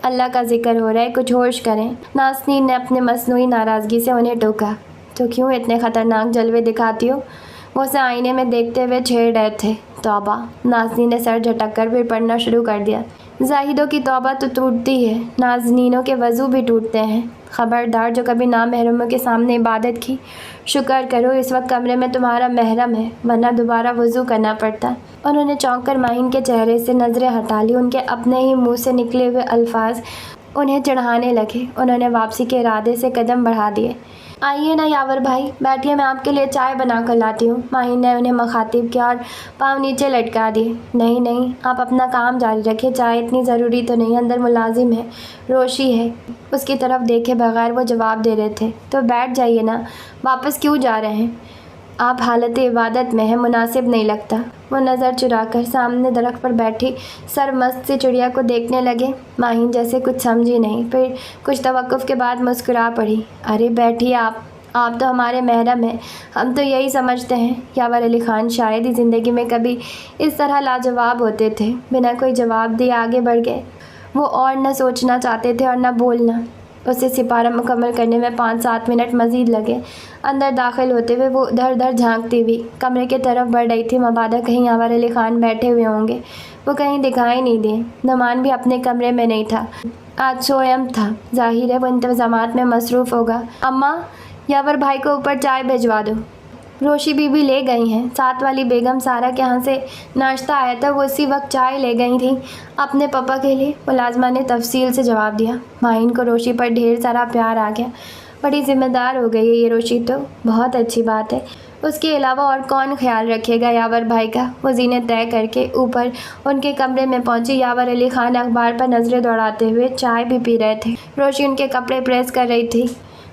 اللہ کا ذکر ہو رہا ہے، کچھ ہوش کریں۔ نازنین نے اپنے مصنوعی ناراضگی سے انہیں ٹوکا۔ تو کیوں اتنے خطرناک جلوے دکھاتی ہو؟ وہ اسے آئینے میں دیکھتے ہوئے چھیڑ رہے تھے۔ توبہ! نازنین نے سر جھٹک کر پھر پڑھنا شروع کر دیا۔ زاہدوں کی توبہ تو ٹوٹتی ہے، نازنینوں کے وضو بھی ٹوٹتے ہیں۔ خبردار جو کبھی نامحرموں کے سامنے عبادت کی، شکر کرو اس وقت کمرے میں تمہارا محرم ہے، ورنہ دوبارہ وضو کرنا پڑتا۔ انہوں نے چونک کر ماہین کے چہرے سے نظریں ہٹا لی۔ ان کے اپنے ہی منہ سے نکلے ہوئے الفاظ انہیں چڑھانے لگے۔ انہوں نے واپسی کے ارادے سے قدم بڑھا دیے۔ آئیے نا یاور بھائی، بیٹھیے، میں آپ کے لیے چائے بنا کر لاتی ہوں۔ ماہین نے انہیں مخاطب کیا اور پاؤں نیچے لٹکا دیے۔ نہیں نہیں، آپ اپنا کام جاری رکھیں، چائے اتنی ضروری تو نہیں، اندر ملازم ہے، روشی ہے۔ اس کی طرف دیکھے بغیر وہ جواب دے رہے تھے۔ تو بیٹھ جائیے نا، واپس کیوں جا رہے ہیں؟ آپ حالت عبادت میں ہیں، مناسب نہیں لگتا۔ وہ نظر چرا کر سامنے درخت پر بیٹھی سرمست سی چڑیا کو دیکھنے لگے۔ ماہین جیسے کچھ سمجھی نہیں، پھر کچھ توقف کے بعد مسکرا پڑی۔ ارے بیٹھیے آپ تو ہمارے محرم ہیں، ہم تو یہی سمجھتے ہیں۔ یاور علی خان شاید ہی زندگی میں کبھی اس طرح لاجواب ہوتے تھے۔ بنا کوئی جواب دیے آگے بڑھ گئے۔ وہ اور نہ سوچنا چاہتے تھے اور نہ بولنا۔ اسے سپارہ مکمل کرنے میں 5-7 منٹ مزید لگے۔ اندر داخل ہوتے ہوئے وہ ادھر ادھر جھانکتی ہوئی کمرے کی طرف بڑھ رہی تھی، مبادا کہیں یاور علی خان بیٹھے ہوئے ہوں گے۔ وہ کہیں دکھائی نہیں دیے۔ نعمان بھی اپنے کمرے میں نہیں تھا، آج سوئم تھا، ظاہر ہے وہ انتظامات میں مصروف ہوگا۔ اماں، یاور بھائی کو اوپر چائے بھجوا دو۔ روشی بی بی لے گئی ہیں، ساتھ والی بیگم سارا کے ہاں سے ناشتہ آیا تھا، وہ اسی وقت چائے لے گئی تھیں اپنے پاپا کے لیے، ملازمہ نے تفصیل سے جواب دیا۔ ماہین کو روشی پر ڈھیر سارا پیار آ گیا۔ بڑی ذمہ دار ہو گئی ہے یہ روشی، تو بہت اچھی بات ہے۔ اس کے علاوہ اور کون خیال رکھے گا یاور بھائی کا؟ وہ زینت طے کر کے اوپر ان کے کمرے میں پہنچی۔ یاور علی خان اخبار پر نظریں دوڑاتے ہوئے چائے بھی پی رہے تھے۔ روشی ان کے کپڑے پریس کر رہی تھی۔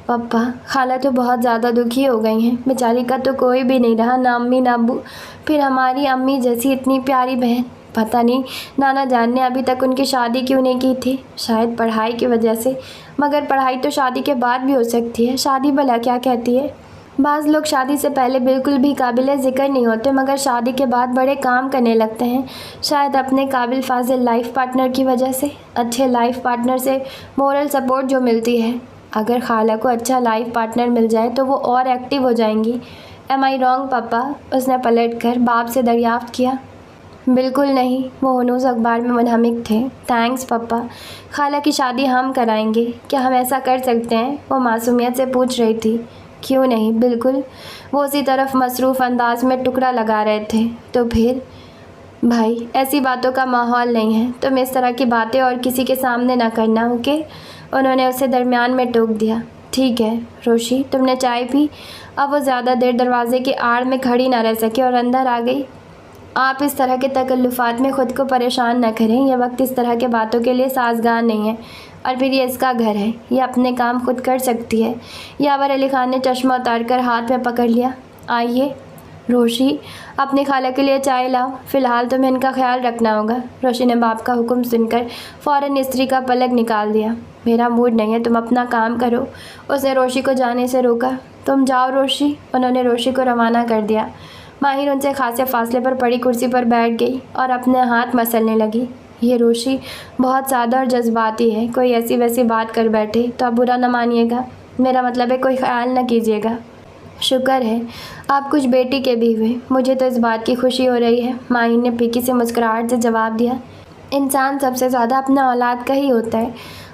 پپا، خالہ تو بہت زیادہ دکھی ہو گئی ہیں، بیچاری کا تو کوئی بھی نہیں رہا، نہ امی نہ ابو، پھر ہماری امی جیسی اتنی پیاری بہن۔ پتہ نہیں نانا جان نے ابھی تک ان کی شادی کیوں نہیں کی تھی، شاید پڑھائی کی وجہ سے، مگر پڑھائی تو شادی کے بعد بھی ہو سکتی ہے۔ شادی بھلا کیا کہتی ہے؟ بعض لوگ شادی سے پہلے بالکل بھی قابل ذکر نہیں ہوتے، مگر شادی کے بعد بڑے کام کرنے لگتے ہیں، شاید اپنے قابل فاضل لائف پارٹنر کی وجہ سے۔ اچھے لائف پارٹنر سے مورل سپورٹ جو ملتی ہے، اگر خالہ کو اچھا لائف پارٹنر مل جائے تو وہ اور ایکٹیو ہو جائیں گی۔ ایم آئی رانگ پپا؟ اس نے پلٹ کر باپ سے دریافت کیا۔ بالکل نہیں، وہ ہنوز اخبار میں منہمک تھے۔ تھینکس پپا، خالہ کی شادی ہم کرائیں گے، کیا ہم ایسا کر سکتے ہیں؟ وہ معصومیت سے پوچھ رہی تھی۔ کیوں نہیں، بالکل۔ وہ اسی طرف مصروف انداز میں ٹکڑا لگا رہے تھے۔ تو پھر بھائی، ایسی باتوں کا ماحول نہیں ہے، تم اس طرح کی باتیں اور کسی کے سامنے نہ کرنا، اوکے؟ انہوں نے اسے درمیان میں ٹوک دیا۔ ٹھیک ہے۔ روشی، تم نے چائے پی؟ اب وہ زیادہ دیر دروازے کی آڑ میں کھڑی نہ رہ سکی اور اندر آ گئی۔ آپ اس طرح کے تکلفات میں خود کو پریشان نہ کریں، یہ وقت اس طرح کے باتوں کے لیے سازگار نہیں ہے، اور پھر یہ اس کا گھر ہے، یہ اپنے کام خود کر سکتی ہے۔ یاور علی خان نے چشمہ اتار کر ہاتھ میں پکڑ لیا۔ آئیے روشی، اپنی خالہ کے لیے چائے لاؤ، فی الحال تمہیں ان کا خیال رکھنا ہوگا۔ روشی نے باپ کا حکم سن کر فوراً استری کا پلک نکال دیا۔ میرا موڈ نہیں ہے، تم اپنا کام کرو۔ اس نے روشی کو جانے سے روکا۔ تم جاؤ روشی۔ انہوں نے روشی کو روانہ کر دیا۔ ماہر ان سے خاصے فاصلے پر پڑی کرسی پر بیٹھ گئی اور اپنے ہاتھ مسلنے لگی۔ یہ روشی بہت سادہ اور جذباتی ہے، کوئی ایسی ویسی بات کر بیٹھے تو آپ برا نہ مانیے گا، میرا مطلب ہے کوئی خیال نہ کیجیے گا۔ شکر ہے آپ کچھ بیٹی کے بھی ہوئے، مجھے تو اس بات کی خوشی ہو رہی ہے، ماہر نے پھیکی سے مسکراہٹ سے جواب دیا۔ انسان سب سے زیادہ اپنا اولاد کا ہی ہوتا ہے،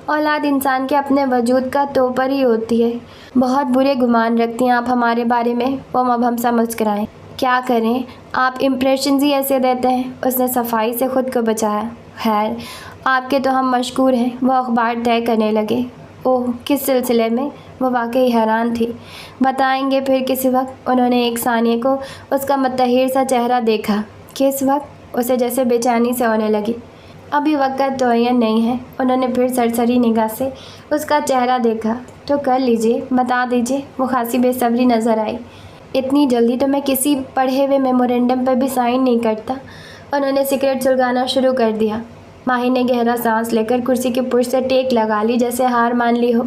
اولاد انسان کے اپنے وجود کا توپر ہی ہوتی ہے۔ بہت برے گمان رکھتی ہیں آپ ہمارے بارے میں۔ وہ مبہم سا مسکرائیں۔ کیا کریں، آپ امپریشنز ہی ایسے دیتے ہیں، اس نے صفائی سے خود کو بچایا۔ خیر، آپ کے تو ہم مشکور ہیں۔ وہ اخبار طے کرنے لگے۔ اوہ، کس سلسلے میں؟ وہ واقعی حیران تھی۔ بتائیں گے پھر کسی وقت۔ انہوں نے ایک ثانیے کو اس کا متحیر سا چہرہ دیکھا۔ کس وقت؟ اسے جیسے بے چینی سے ہونے لگی۔ ابھی وقت تعین نہیں ہے۔ انہوں نے پھر سرسری نگاہ سے اس کا چہرہ دیکھا۔ تو کر لیجیے، بتا دیجیے۔ وہ خاصی بے صبری نظر آئی۔ اتنی جلدی تو میں کسی پڑھے ہوئے میمورنڈم پر بھی سائن نہیں کرتا۔ انہوں نے سگریٹ سلگانا شروع کر دیا۔ ماہر نے گہرا سانس لے کر کرسی کے پشت سے ٹیک لگا لی جیسے ہار مان لی ہو۔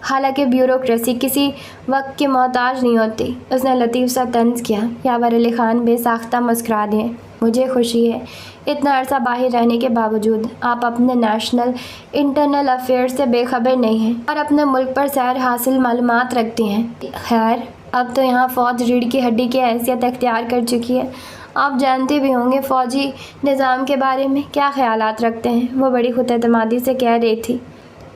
حالانکہ بیوروکریسی کسی وقت کی محتاج نہیں ہوتی، اس نے لطیف سا طنز کیا۔ یاور علی خان بے ساختہ مسکرا دیے۔ مجھے خوشی ہے، اتنا عرصہ باہر رہنے کے باوجود آپ اپنے نیشنل انٹرنل افیئرز سے بے خبر نہیں ہیں اور اپنے ملک پر سیر حاصل معلومات رکھتی ہیں۔ خیر، اب تو یہاں فوج ریڑھ کی ہڈی کی حیثیت اختیار کر چکی ہے۔ آپ جانتے بھی ہوں گے فوجی نظام کے بارے میں کیا خیالات رکھتے ہیں، وہ بڑی خود اعتمادی سے کہہ رہی تھی۔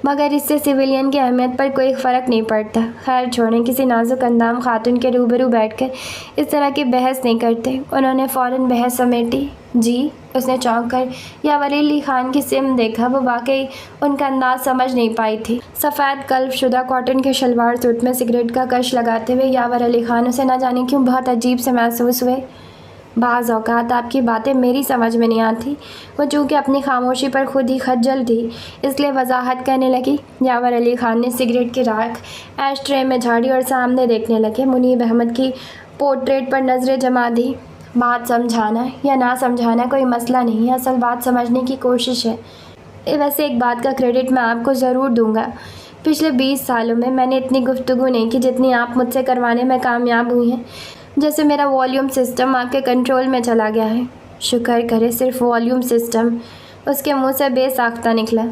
مگر اس سے سویلین کی اہمیت پر کوئی فرق نہیں پڑتا۔ خیر چھوڑیں، کسی نازک اندام خاتون کے روبرو بیٹھ کر اس طرح کی بحث نہیں کرتے۔ انہوں نے فوراً بحث سمیٹی۔ جی، اس نے چونک کر یاور علی خان کی سمت دیکھا۔ وہ واقعی ان کا انداز سمجھ نہیں پائی تھی۔ سفید قلب شدہ کاٹن کے شلوار سوٹ میں سگریٹ کا کش لگاتے ہوئے یاور علی خان اسے نہ جانے کیوں بہت عجیب سے محسوس ہوئے۔ بعض اوقات آپ کی باتیں میری سمجھ میں نہیں آتی۔ وہ چونکہ اپنی خاموشی پر خود ہی خجل تھی، اس لیے وضاحت کرنے لگی۔ یاور علی خان نے سگریٹ کی راکھ ایش ٹرے میں جھاڑی اور سامنے دیکھنے لگے۔ منیب احمد کی پورٹریٹ پر نظریں جما دی۔ بات سمجھانا یا نہ سمجھانا کوئی مسئلہ نہیں ہے، اصل بات سمجھنے کی کوشش ہے۔ ویسے ایک بات کا کریڈٹ میں آپ کو ضرور دوں گا، پچھلے 20 سالوں میں میں نے اتنی گفتگو نہیں کی جتنی آپ مجھ سے کروانے میں کامیاب ہوئی ہیں، جیسے میرا والیوم سسٹم آپ کے کنٹرول میں چلا گیا ہے۔ شکر کرے صرف والیوم سسٹم، اس کے منہ سے بے ساختہ نکلا۔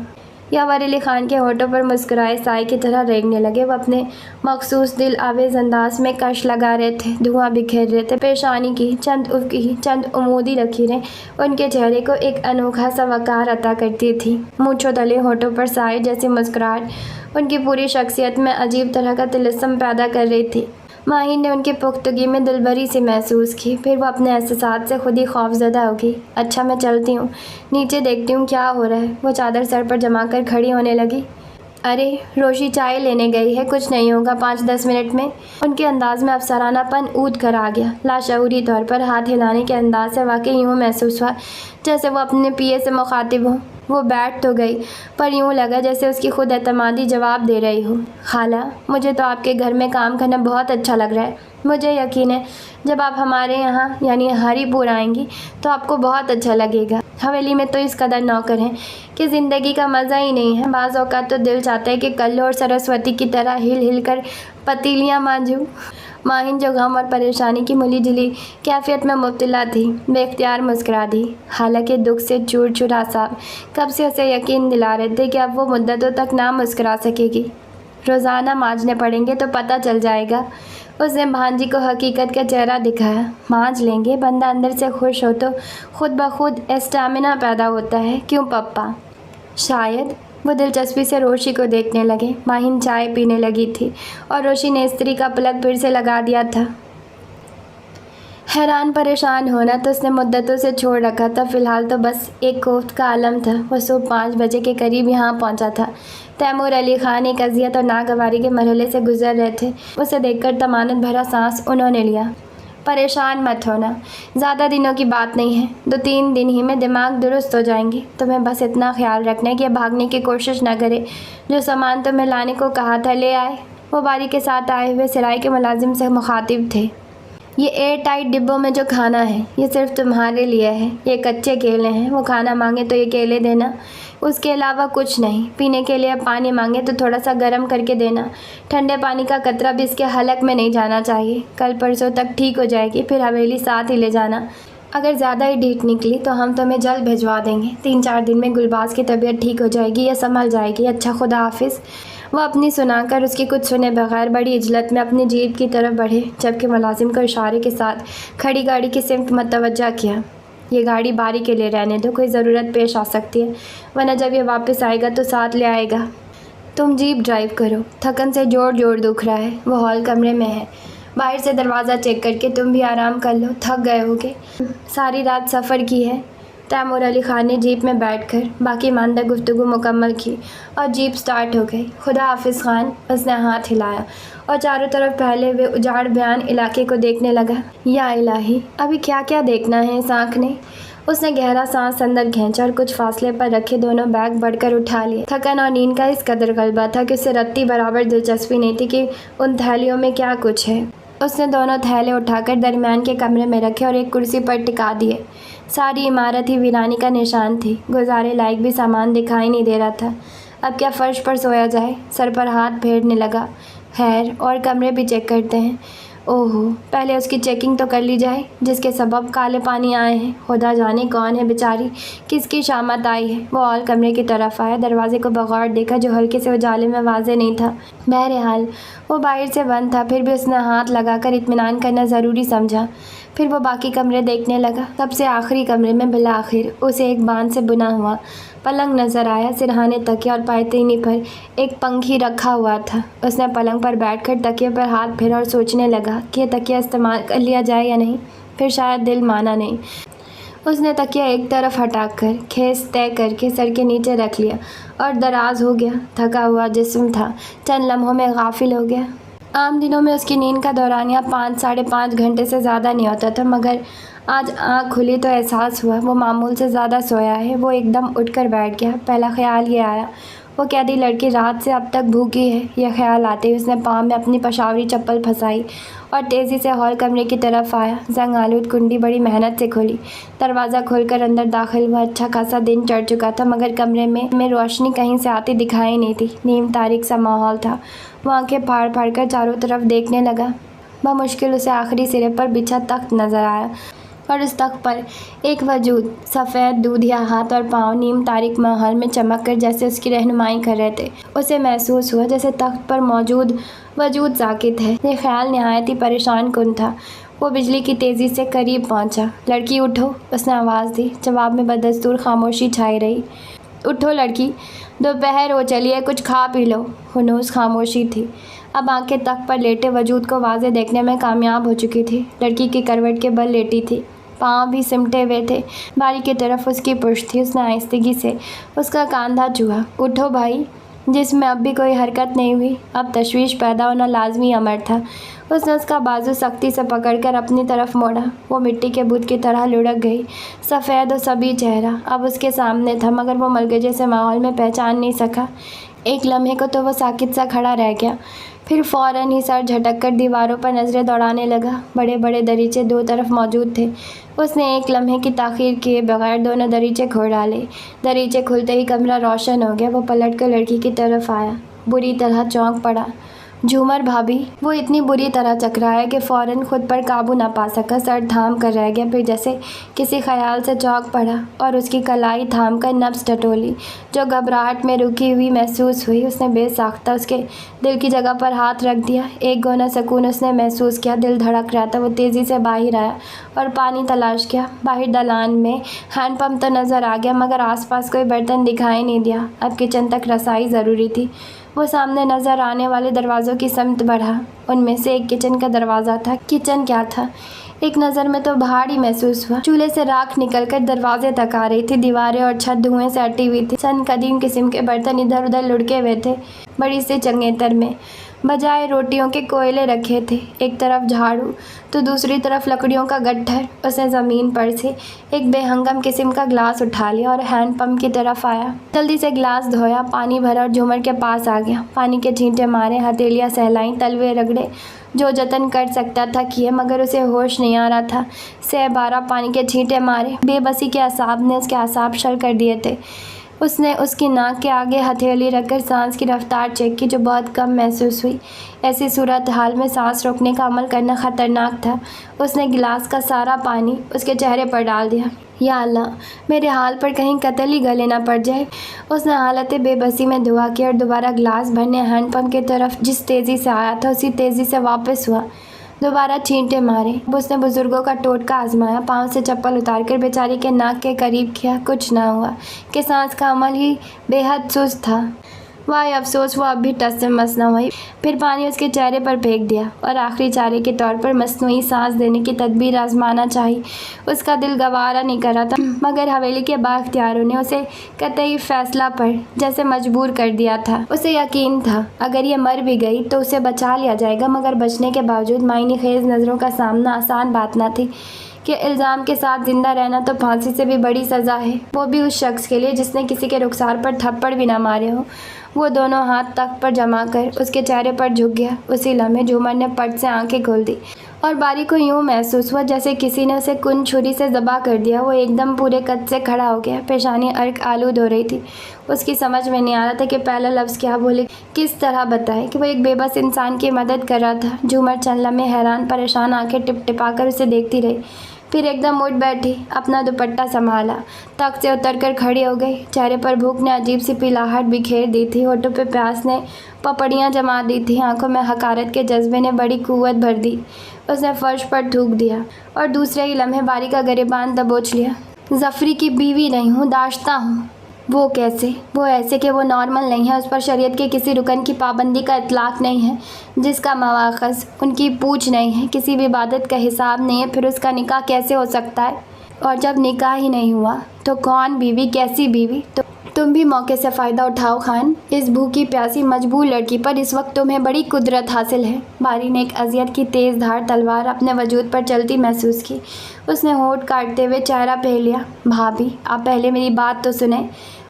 یاور علی خان کے ہونٹوں پر مسکرائے سائے کی طرح ریگنے لگے۔ وہ اپنے مخصوص دل آویز انداز میں کش لگا رہے تھے، دھواں بکھیر رہے تھے۔ پریشانی کی چند افقی، چند عمودی لکیریں ان کے چہرے کو ایک انوکھا سا وقار عطا کرتی تھی۔ مونچھوں تلے ہونٹوں پر سائے جیسی مسکراہٹ ان کی پوری شخصیت میں عجیب طرح کا طلسم پیدا کر رہی تھی۔ ماہر نے ان کی پختگی میں دلبری سی محسوس کی، پھر وہ اپنے احساسات سے خود ہی خوفزدہ ہوگی۔ اچھا میں چلتی ہوں، نیچے دیکھتی ہوں کیا ہو رہا ہے۔ وہ چادر سر پر جما کر کھڑی ہونے لگی۔ ارے روشی چائے لینے گئی ہے، کچھ نہیں ہوگا 5-10 منٹ میں۔ ان کے انداز میں افسرانہ پن اود کر آ گیا۔ لاشعوری طور پر ہاتھ ہلانے کے انداز سے واقعی یوں محسوس ہوا جیسے وہ اپنے پیے سے مخاطب ہوں۔ وہ بیٹھ تو گئی پر یوں لگا جیسے اس کی خود اعتمادی جواب دے رہی ہو۔ خالہ، مجھے تو آپ کے گھر میں کام کرنا بہت اچھا لگ رہا ہے۔ مجھے یقین ہے جب آپ ہمارے یہاں یعنی ہری پور آئیں گی تو آپ کو بہت اچھا لگے گا۔ حویلی میں تو اس قدر نوکر ہیں کہ زندگی کا مزہ ہی نہیں ہے۔ بعض اوقات تو دل چاہتا ہے کہ کلو اور سرسوتی کی طرح ہل ہل کر پتیلیاں مانجوں۔ ماہن جو غم اور پریشانی کی ملی جلی کیفیت میں مبتلا تھی، بے اختیار مسکرا دی۔ حالانکہ دکھ سے چور چور اعصاب کب سے اسے یقین دلا رہے تھے کہ اب وہ مدتوں تک نہ مسکرا سکے گی۔ روزانہ مانجنے پڑیں گے تو پتہ چل جائے گا۔ اس نے بھانجی کو حقیقت کا چہرہ دکھایا۔ مانج لیں گے، بندہ اندر سے خوش ہو تو خود بخود اسٹیمنا پیدا ہوتا ہے، کیوں پپا؟ شاید۔ وہ دلچسپی سے روشی کو دیکھنے لگے۔ ماہن چائے پینے لگی تھی اور روشی نے استری کا پلک پھر سے لگا دیا تھا۔ حیران پریشان ہونا تو اس نے مدتوں سے چھوڑ رکھا تھا، فی الحال تو بس ایک کوفت کا عالم تھا۔ وہ صبح 5 بجے کے قریب یہاں پہنچا تھا۔ تیمور علی خان ایک اذیت اور ناگواری کے مرحلے سے گزر رہے تھے۔ اسے دیکھ کر طمانت بھرا سانس انہوں نے لیا۔ परेशान मत होना, ज़्यादा दिनों की बात नहीं है, 2-3 दिन ही में दिमाग दुरुस्त हो जाएंगे। तुम्हें बस इतना ख्याल रखना है कि भागने की कोशिश न करे। जो सामान तुम्हें लाने को कहा था ले आए। वो बारी के साथ आए हुए सिराई के मुलाजिम से मुखातिब थे। ये एयर टाइट डिब्बों में जो खाना है ये सिर्फ तुम्हारे लिए है। ये कच्चे केले हैं, वो खाना मांगे तो ये केले देना, उसके अलावा कुछ नहीं। पीने के लिए पानी मांगे तो थोड़ा सा गर्म करके देना, ठंडे पानी का कतरा भी इसके हलक में नहीं जाना चाहिए। कल परसों तक ठीक हो जाएगी, फिर हवेली साथ ही ले जाना। अगर ज़्यादा ही ढीठ निकली तो हम तुम्हें जल्द भिजवा देंगे। 3-4 दिन में गुलबाज की तबीयत ठीक हो जाएगी या संभल जाएगी। अच्छा, खुदा हाफिज़। वो अपनी सुनाकर उसकी कुछ सुने बगैर बड़ी इजलत में अपनी जीप की तरफ बढ़े, जबकि मुलाजिम को इशारे के साथ खड़ी गाड़ी की सिमत मतवज्जा किया। ये गाड़ी बारी के लिए रहने दो, कोई ज़रूरत पेश आ सकती है, वरना जब ये वापस आएगा तो साथ ले आएगा। तुम जीप ड्राइव करो, थकन से जोर दुख रहा है। वो हॉल कमरे में है, बाहर से दरवाज़ा चेक करके तुम भी आराम कर लो, थक गए होगे, सारी रात सफ़र की है। तैमूर अली ख़ान ने जीप में बैठकर बाकी मानदा गुफ्तगू मुकम्मल की और जीप स्टार्ट हो गई। खुदा हाफिज़ खान, उसने हाथ हिलाया और चारों तरफ फैले हुए उजाड़ बयान इलाके को देखने लगा। या इलाही, अभी क्या क्या देखना है इस आँख ने। उसने गहरा सांस अंदर खींचा और कुछ फासले पर रखे दोनों बैग बढ़कर उठा लिए। थकन और नींद का इस कदर गलबा था कि उसे रत्ती बराबर दिलचस्पी नहीं थी कि उन थैलियों में क्या कुछ है। उसने दोनों थैले उठाकर दरमियान के कमरे में रखे और एक कुर्सी पर टिका दिए। सारी इमारत ही वीरानी का निशान थी, गुजारे लायक भी सामान दिखाई नहीं दे रहा था। अब क्या फर्श पर सोया जाए? सर पर हाथ फेरने लगा। खैर, और कमरे भी चेक करते हैं। ओहो, पहले उसकी चेकिंग तो कर ली जाए, जिसके सबब काले पानी आए हैं। खुदा जाने कौन है बेचारी, किसकी शामत आई है। वो हॉल कमरे की तरफ आया, दरवाजे को बगौर देखा जो हल्के से उजाले में वाज़े नहीं था। बहरहाल वो बाहर से बंद था, फिर भी उसने हाथ लगाकर इत्मीनान करना ज़रूरी समझा। फिर वो बाकी कमरे देखने लगा। सबसे आखिरी कमरे में बिला आखिर उसे एक बांध से बुना हुआ पलंग नज़र आया। सिरहाने तकिया और पायतीनी पर एक पंखी रखा हुआ था। उसने पलंग पर बैठकर तकिए पर हाथ फेरा और सोचने लगा कि यह तकिया इस्तेमाल कर लिया जाए या नहीं। फिर शायद दिल माना नहीं। उसने तकिया एक तरफ हटाकर खेस तय करके सर के नीचे रख लिया और दराज हो गया। थका हुआ जिस्म था, चंद लम्हों में गाफिल हो गया। आम दिनों में उसकी नींद का दौरानिया 5-5.5 घंटे से ज़्यादा नहीं होता था, मगर आज आँख खुली तो एहसास हुआ वो मामूल से ज़्यादा सोया है। वो एकदम उठकर बैठ गया। पहला ख्याल ये आया, वो कैदी लड़की रात से अब तक भूखी है। यह ख्याल आते ही उसने पाँव में अपनी पशावरी चप्पल फंसाई और तेज़ी से हॉल कमरे की तरफ आया। जंग आलूद कुंडी बड़ी मेहनत से खोली। दरवाज़ा खोलकर अंदर दाखिल हुआ। अच्छा खासा दिन चढ़ चुका था, मगर कमरे में रोशनी कहीं से आती दिखाई नहीं थी। नीम तारीख सा माहौल था। वो आंखें फाड़ कर चारों तरफ देखने लगा। बमुश्किल उसे आखिरी सिरे पर बिछा तख्त नज़र आया और उस तख्त पर एक वजूद, सफ़ेद दूधिया हाथ और पाँव नीम तारीख माहौल में चमक कर जैसे उसकी रहनुमाई कर रहे थे। उसे महसूस हुआ जैसे तख्त पर मौजूद वजूद साकित है। ये ख्याल नहायत ही परेशान कुन था। वो बिजली की तेज़ी से करीब पहुंचा। लड़की उठो, उसने आवाज़ दी। जवाब में बदस्तूर खामोशी छाई रही। उठो लड़की, दोपहर हो चली है, कुछ खा पी लो। हुनूस खामोशी थी। अब आंखें तख्त पर लेटे वजूद को वाज़े देखने में कामयाब हो चुकी थी। लड़की की करवट के बल लेटी थी, पाँव भी सिमटे हुए थे। बारी की तरफ उसकी पुश्त थी। उसने आहिस्तगी से उसका कांधा छुआ। उठो भाई। जिसमें अब भी कोई हरकत नहीं हुई। अब तशवीश पैदा होना लाजमी अमर था। उसने उसका बाजू सख्ती से पकड़कर अपनी तरफ मोड़ा। वो मिट्टी के बुत की तरह लुढ़क गई। सफ़ेद और सभी चेहरा अब उसके सामने था, मगर वो मलगजे से माहौल में पहचान नहीं सका। एक लम्हे को तो वो साकित सा खड़ा रह गया, फिर फ़ौरन ही सर झटक कर दीवारों पर नज़रें दौड़ाने लगा। बड़े बड़े दरीचे दो तरफ मौजूद थे। उसने एक लम्हे की ताख़ीर किए बगैर दोनों दरीचे खोल डाले। दरीचे खुलते ही कमरा रोशन हो गया। वो पलट कर लड़की की तरफ आया। बुरी तरह चौंक पड़ा। झूमर भाभी। वो इतनी बुरी तरह चकराया कि फ़ौरन खुद पर काबू ना पा सका। सर थाम कर रह गया, फिर जैसे किसी ख्याल से चौंक पड़ा और उसकी कलाई थाम कर नब्ज़ टटोली जो घबराहट में रुकी हुई महसूस हुई। उसने बेसाख्ता उसके दिल की जगह पर हाथ रख दिया। एक गोना सुकून उसने महसूस किया। दिल धड़क रहा था। वो तेज़ी से बाहर आया और पानी तलाश किया। बाहर दलान में हैंड पंप तो नज़र आ गया, मगर आसपास कोई बर्तन दिखाई नहीं दिया। अब किचन तक रसाई ज़रूरी थी। वो सामने नज़र आने वाले दरवाज़ों की समत बढ़ा। उनमें से एक किचन का दरवाज़ा था। किचन क्या था? एक नज़र में तो भारी महसूस हुआ। चूल्हे से राख निकलकर दरवाजे तक आ रही थी। दीवारें और छत धुएं से अटी हुई थी। सन कदीम किस्म के बर्तन इधर उधर लुढ़के हुए थे, बड़ी सी चंगेतर में। बजाय रोटियों के कोयले रखे थे, एक तरफ झाड़ू तो दूसरी तरफ लकड़ियों का गट्ठर। उसने ज़मीन पर से एक बेहंगम किस्म का ग्लास उठा लिया और हैंड पंप की तरफ आया। जल्दी से ग्लास धोया, पानी भरा और झूमर के पास आ गया। पानी के छींटे मारे, हथेलियाँ सहलाई, तलवे रगड़े, जो जतन कर सकता था किए, मगर उसे होश नहीं आ रहा था। 12 पानी के छींटे मारे। बेबसी के असाब ने उसके असाब शल कर दिए थे। उसने उसकी नाक के आगे हथेली रखकर सांस की रफ्तार चेक की, जो बहुत कम महसूस हुई। ऐसी सूरत हाल में सांस रोकने का अमल करना ख़तरनाक था। उसने गिलास का सारा पानी उसके चेहरे पर डाल दिया। या अल्लाह, मेरे हाल पर कहीं कतल ही गले ना पड़ जाए। उसने हालत बेबसी में दुआ की और दोबारा गिलास भरने हैंडपम्प की तरफ जिस तेज़ी से आया था उसी तेज़ी से वापस हुआ। दोबारा छींटे मारे। उसने बुजुर्गों का टोटका आजमाया, पाँव से चप्पल उतारकर बेचारी के नाक के करीब किया। कुछ ना हुआ कि सांस का अमल ही बेहद सुस्त था। वाह अफसोस, वो अब भी टस से मस न हुई। फिर पानी उसके चेहरे पर फेंक दिया और आखिरी चारे के तौर पर मसनूई सांस देने की तदबीर आजमाना चाहिए। उसका दिल गवारा नहीं कर रहा था, मगर हवेली के बाख्तियारों ने उसे कतई फैसला पर जैसे मजबूर कर दिया था। उसे यकीन था अगर ये मर भी गई तो उसे बचा लिया जाएगा, मगर बचने के बावजूद मायने खेज नज़रों का सामना आसान बात न थी कि इल्ज़ाम के साथ ज़िंदा रहना तो फांसी से भी बड़ी सज़ा है, वो भी उस शख्स के लिए जिसने किसी के रुखसार पर थप्पड़ भी ना मारे हो। वो दोनों हाथ तख्त पर जमा कर उसके चेहरे पर झुक गया। उसी लम्हे झूमर ने पट से आंखें खोल दी और बारी को यूँ महसूस हुआ जैसे किसी ने उसे कुन छुरी से ज़बा कर दिया। वो एकदम पूरे कद से खड़ा हो गया। पेशानी अर्क आलूद हो रही थी। उसकी समझ में नहीं आ रहा था कि पहला लफ्ज़ क्या बोले, किस तरह बताए कि वो एक बेबस इंसान की मदद कर रहा था। झूमर चंद लम्हे हैरान परेशान आंखें टिप टिपा कर उसे देखती रही। फिर एकदम उठ बैठी, अपना दुपट्टा संभाला, तख्त से उतरकर खड़ी हो गई। चेहरे पर भूख ने अजीब सी पिलाहट बिखेर दी थी, होठों पे प्यास ने पपड़ियाँ जमा दी थी, आंखों में हकारत के जज्बे ने बड़ी कुव्वत भर दी। उसने फर्श पर थूक दिया और दूसरे ही लम्हे बारी का गिरेबान दबोच लिया। ज़फ़री की बीवी नहीं हूँ, दाश्ता हूँ। वो कैसे? वो ऐसे कि वो नॉर्मल नहीं है, उस पर शरीयत के किसी रुकन की पाबंदी का इतलाक़ नहीं है, जिसका मवाख़ज़ उनकी पूछ नहीं है, किसी भी इबादत का हिसाब नहीं है, फिर उसका निकाह कैसे हो सकता है? और जब निकाह ही नहीं हुआ तो कौन बीवी, कैसी बीवी? तो तुम भी मौके से फ़ायदा उठाओ खान। इस भूखी प्यासी मजबूर लड़की पर इस वक्त तुम्हें बड़ी कुदरत हासिल है। बारी ने एक अज़ियत की तेज़ धार तलवार अपने वजूद पर चलती महसूस की। उसने होठ काटते हुए चेहरा पह लिया। भाभी, आप पहले मेरी बात तो सुने।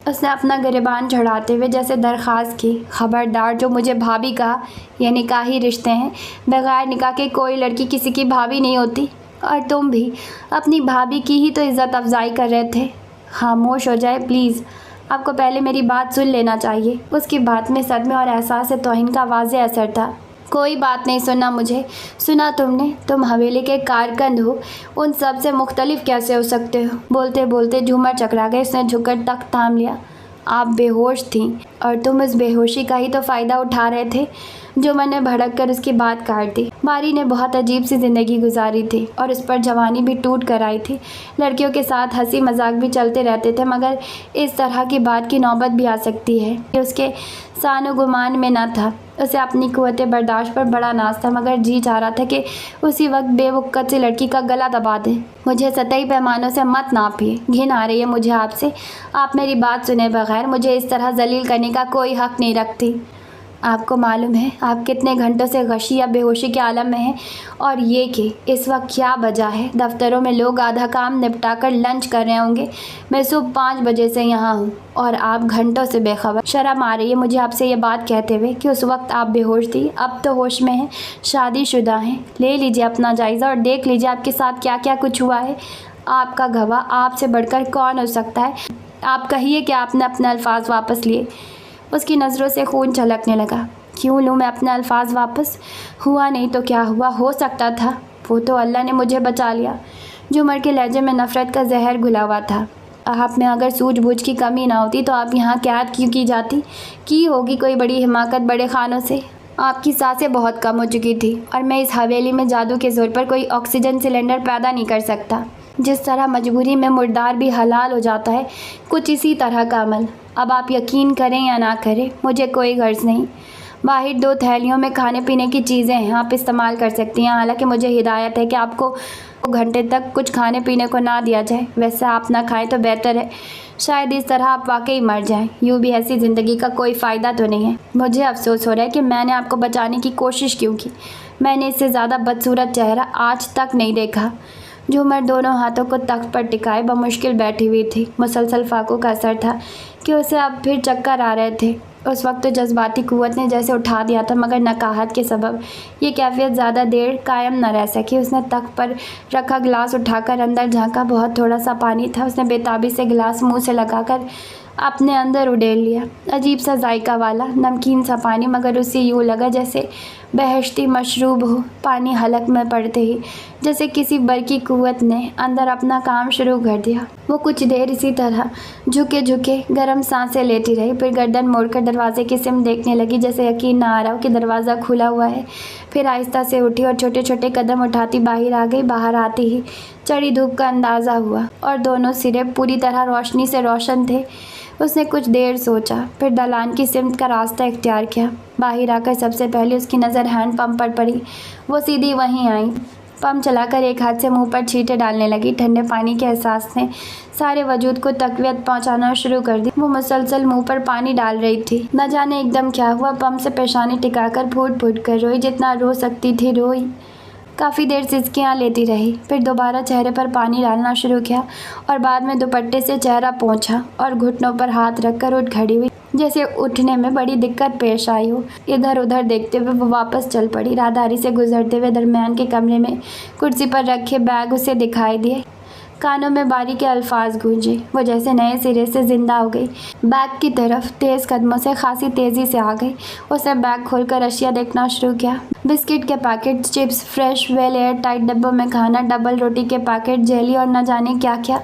उसने अपना गिरेबान चढ़ाते हुए जैसे दरख्वास्त की। ख़बरदार, जो मुझे भाभी कहा, ये निकाही रिश्ते हैं। बग़ैर निकाह के कोई लड़की किसी की भाभी नहीं होती। और तुम भी अपनी भाभी की ही तो इज़्ज़त अफजाई कर रहे थे। खामोश हो जाए प्लीज़, आपको पहले मेरी बात सुन लेना चाहिए। उसकी बात में सदमे और एहसास तौहीन का वाज़ेह असर था। कोई बात नहीं सुनना मुझे। सुना तुमने? तुम हवेली के कारकंद हो, उन सब से मुख्तलिफ कैसे हो सकते हो? बोलते बोलते झूमर चकरा गए। उसने झुककर तख्त थाम लिया। आप बेहोश थीं और तुम उस बेहोशी का ही तो फ़ायदा उठा रहे थे। झूमर ने भड़क कर उसकी बात काट दी। बारी ने बहुत अजीब सी ज़िंदगी गुजारी थी और उस पर जवानी भी टूट कर आई थी। लड़कियों के साथ हंसी मजाक भी चलते रहते थे, मगर इस तरह की बात की नौबत भी आ सकती है ये उसके सानो गुमान में न था। उसे अपनी क़ुव्वत बर्दाश्त पर बड़ा नाज था, मगर जी चाह रहा था कि उसी वक्त बेवक़्त से लड़की का गला दबा दे। मुझे सतही पैमानों से मत नापिए, घिन आ रही है मुझे आपसे। आप मेरी बात सुने बगैर मुझे इस तरह जलील करने का कोई हक़ नहीं रखती। आपको मालूम है आप कितने घंटों से गशी या बेहोशी के आलम में हैं, और ये कि इस वक्त क्या बजा है? दफ्तरों में लोग आधा काम निपटा कर लंच कर रहे होंगे। मैं सुबह 5 बजे से यहाँ हूँ और आप घंटों से बेखबर। शर्म आ रही है मुझे आपसे ये बात कहते हुए कि उस वक्त आप बेहोश थी, अब तो होश में हैं, शादीशुदा हैं। ले लीजिए अपना जायज़ा और देख लीजिए आपके साथ क्या क्या कुछ हुआ है। आपका गवाह आपसे बढ़कर कौन हो सकता है? आप कहिए कि आपने अपने अल्फाज वापस लिए। उसकी नज़रों से खून छलकने लगा। क्यों लूँ मैं अपने अल्फाज वापस? हुआ नहीं तो क्या हुआ? हो सकता था। वो तो अल्लाह ने मुझे बचा लिया। झूमर के लहजे में नफ़रत का जहर घुला हुआ था। आप में अगर सूझबूझ की कमी ना होती तो आप यहाँ कैद क्यों की जाती? की होगी कोई बड़ी हिमाकत बड़े खानों से। आपकी सांसें बहुत कम हो चुकी थी और मैं इस हवेली में जादू के ज़ोर पर कोई ऑक्सीजन सिलेंडर पैदा नहीं कर सकता। जिस तरह मजबूरी में मुर्दार भी हलाल हो जाता है, कुछ इसी तरह का अमल। अब आप यकीन करें या ना करें, मुझे कोई गर्ज नहीं। बाहर 2 थैलियों में खाने पीने की चीज़ें हैं, आप इस्तेमाल कर सकती हैं। हालांकि मुझे हिदायत है कि आपको घंटे तक कुछ खाने पीने को ना दिया जाए। वैसे आप ना खाएं तो बेहतर है। शायद इस तरह आप वाकई मर जाएं। यूँ भी ऐसी ज़िंदगी का कोई फ़ायदा तो नहीं है। मुझे अफसोस हो रहा है कि मैंने आपको बचाने की कोशिश क्यों की। मैंने इससे ज़्यादा बदसूरत चेहरा आज तक नहीं देखा। झूमर दोनों हाथों को तख्त पर टिकाए बमुश्किल बैठी हुई थी। मुसलसल फाकों का असर था कि उसे अब फिर चक्कर आ रहे थे। उस वक्त तो जज्बाती कुव्वत ने जैसे उठा दिया था, मगर नकाहत के सबब ये कैफियत ज़्यादा देर कायम न रह सकी। उसने तख्त पर रखा गिलास उठाकर अंदर झांका। बहुत थोड़ा सा पानी था। उसने बेताबी से गिलास मुंह से लगाकर अपने अंदर उड़ेल लिया। अजीब सा जायका वाला नमकीन सा पानी, मगर उसे यूँ लगा जैसे बहश्ती मशरूब हो। पानी हलक में पड़ते ही जैसे किसी बरकी कुव्वत ने अंदर अपना काम शुरू कर दिया। वो कुछ देर इसी तरह झुके झुके गर्म सांसें लेती रही, फिर गर्दन मोड़कर दरवाजे की सिम देखने लगी, जैसे यकीन ना आ रहा हो कि दरवाज़ा खुला हुआ है। फिर आहिस्ता से उठी और छोटे छोटे कदम उठाती बाहर आ गई। बाहर आती ही चढ़ी धूप का अंदाज़ा हुआ और दोनों सिरे पूरी तरह रोशनी से रोशन थे। उसने कुछ देर सोचा, फिर दलान की सिमत का रास्ता इख्तियार किया। बाहर आकर सबसे पहले उसकी नज़र हैंड पंप पर पड़ी। वो सीधी वहीं आई। पंप चलाकर एक हाथ से मुंह पर छींटे डालने लगी। ठंडे पानी के एहसास ने सारे वजूद को तकवीत पहुंचाना शुरू कर दी। वो मुसलसल मुंह पर पानी डाल रही थी। न जाने एकदम क्या हुआ, पंप से पेशानी टिकाकर फूट फूट कर रोई। जितना रो सकती थी रोई। काफ़ी देर सिसकियाँ लेती रही, फिर दोबारा चेहरे पर पानी डालना शुरू किया और बाद में दुपट्टे से चेहरा पोंछा और घुटनों पर हाथ रखकर उठ खड़ी हुई, जैसे उठने में बड़ी दिक्कत पेश आई हो। इधर उधर देखते हुए वो वापस चल पड़ी। राहदारी से गुजरते हुए दरमियान के कमरे में कुर्सी पर रखे बैग उसे दिखाई दिए। कानों में बारी के अल्फाज गूंजे। वो जैसे नए सिरे से जिंदा हो गई। बैग की तरफ तेज़ कदमों से खासी तेज़ी से आ गई। उसने बैग खोलकर अशिया देखना शुरू किया। बिस्किट के packet, chips, fresh well air tight डब्बों में खाना, डबल रोटी के पैकेट, जेली और न जाने क्या क्या।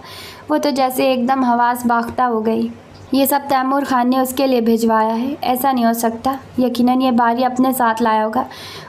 वो तो जैसे एकदम हवास बाख्ता हो गई। ये सब तैमूर खान ने उसके लिए भिजवाया है। ऐसा नहीं हो सकता। यकीनन ये बारी अपने साथ लाया होगा।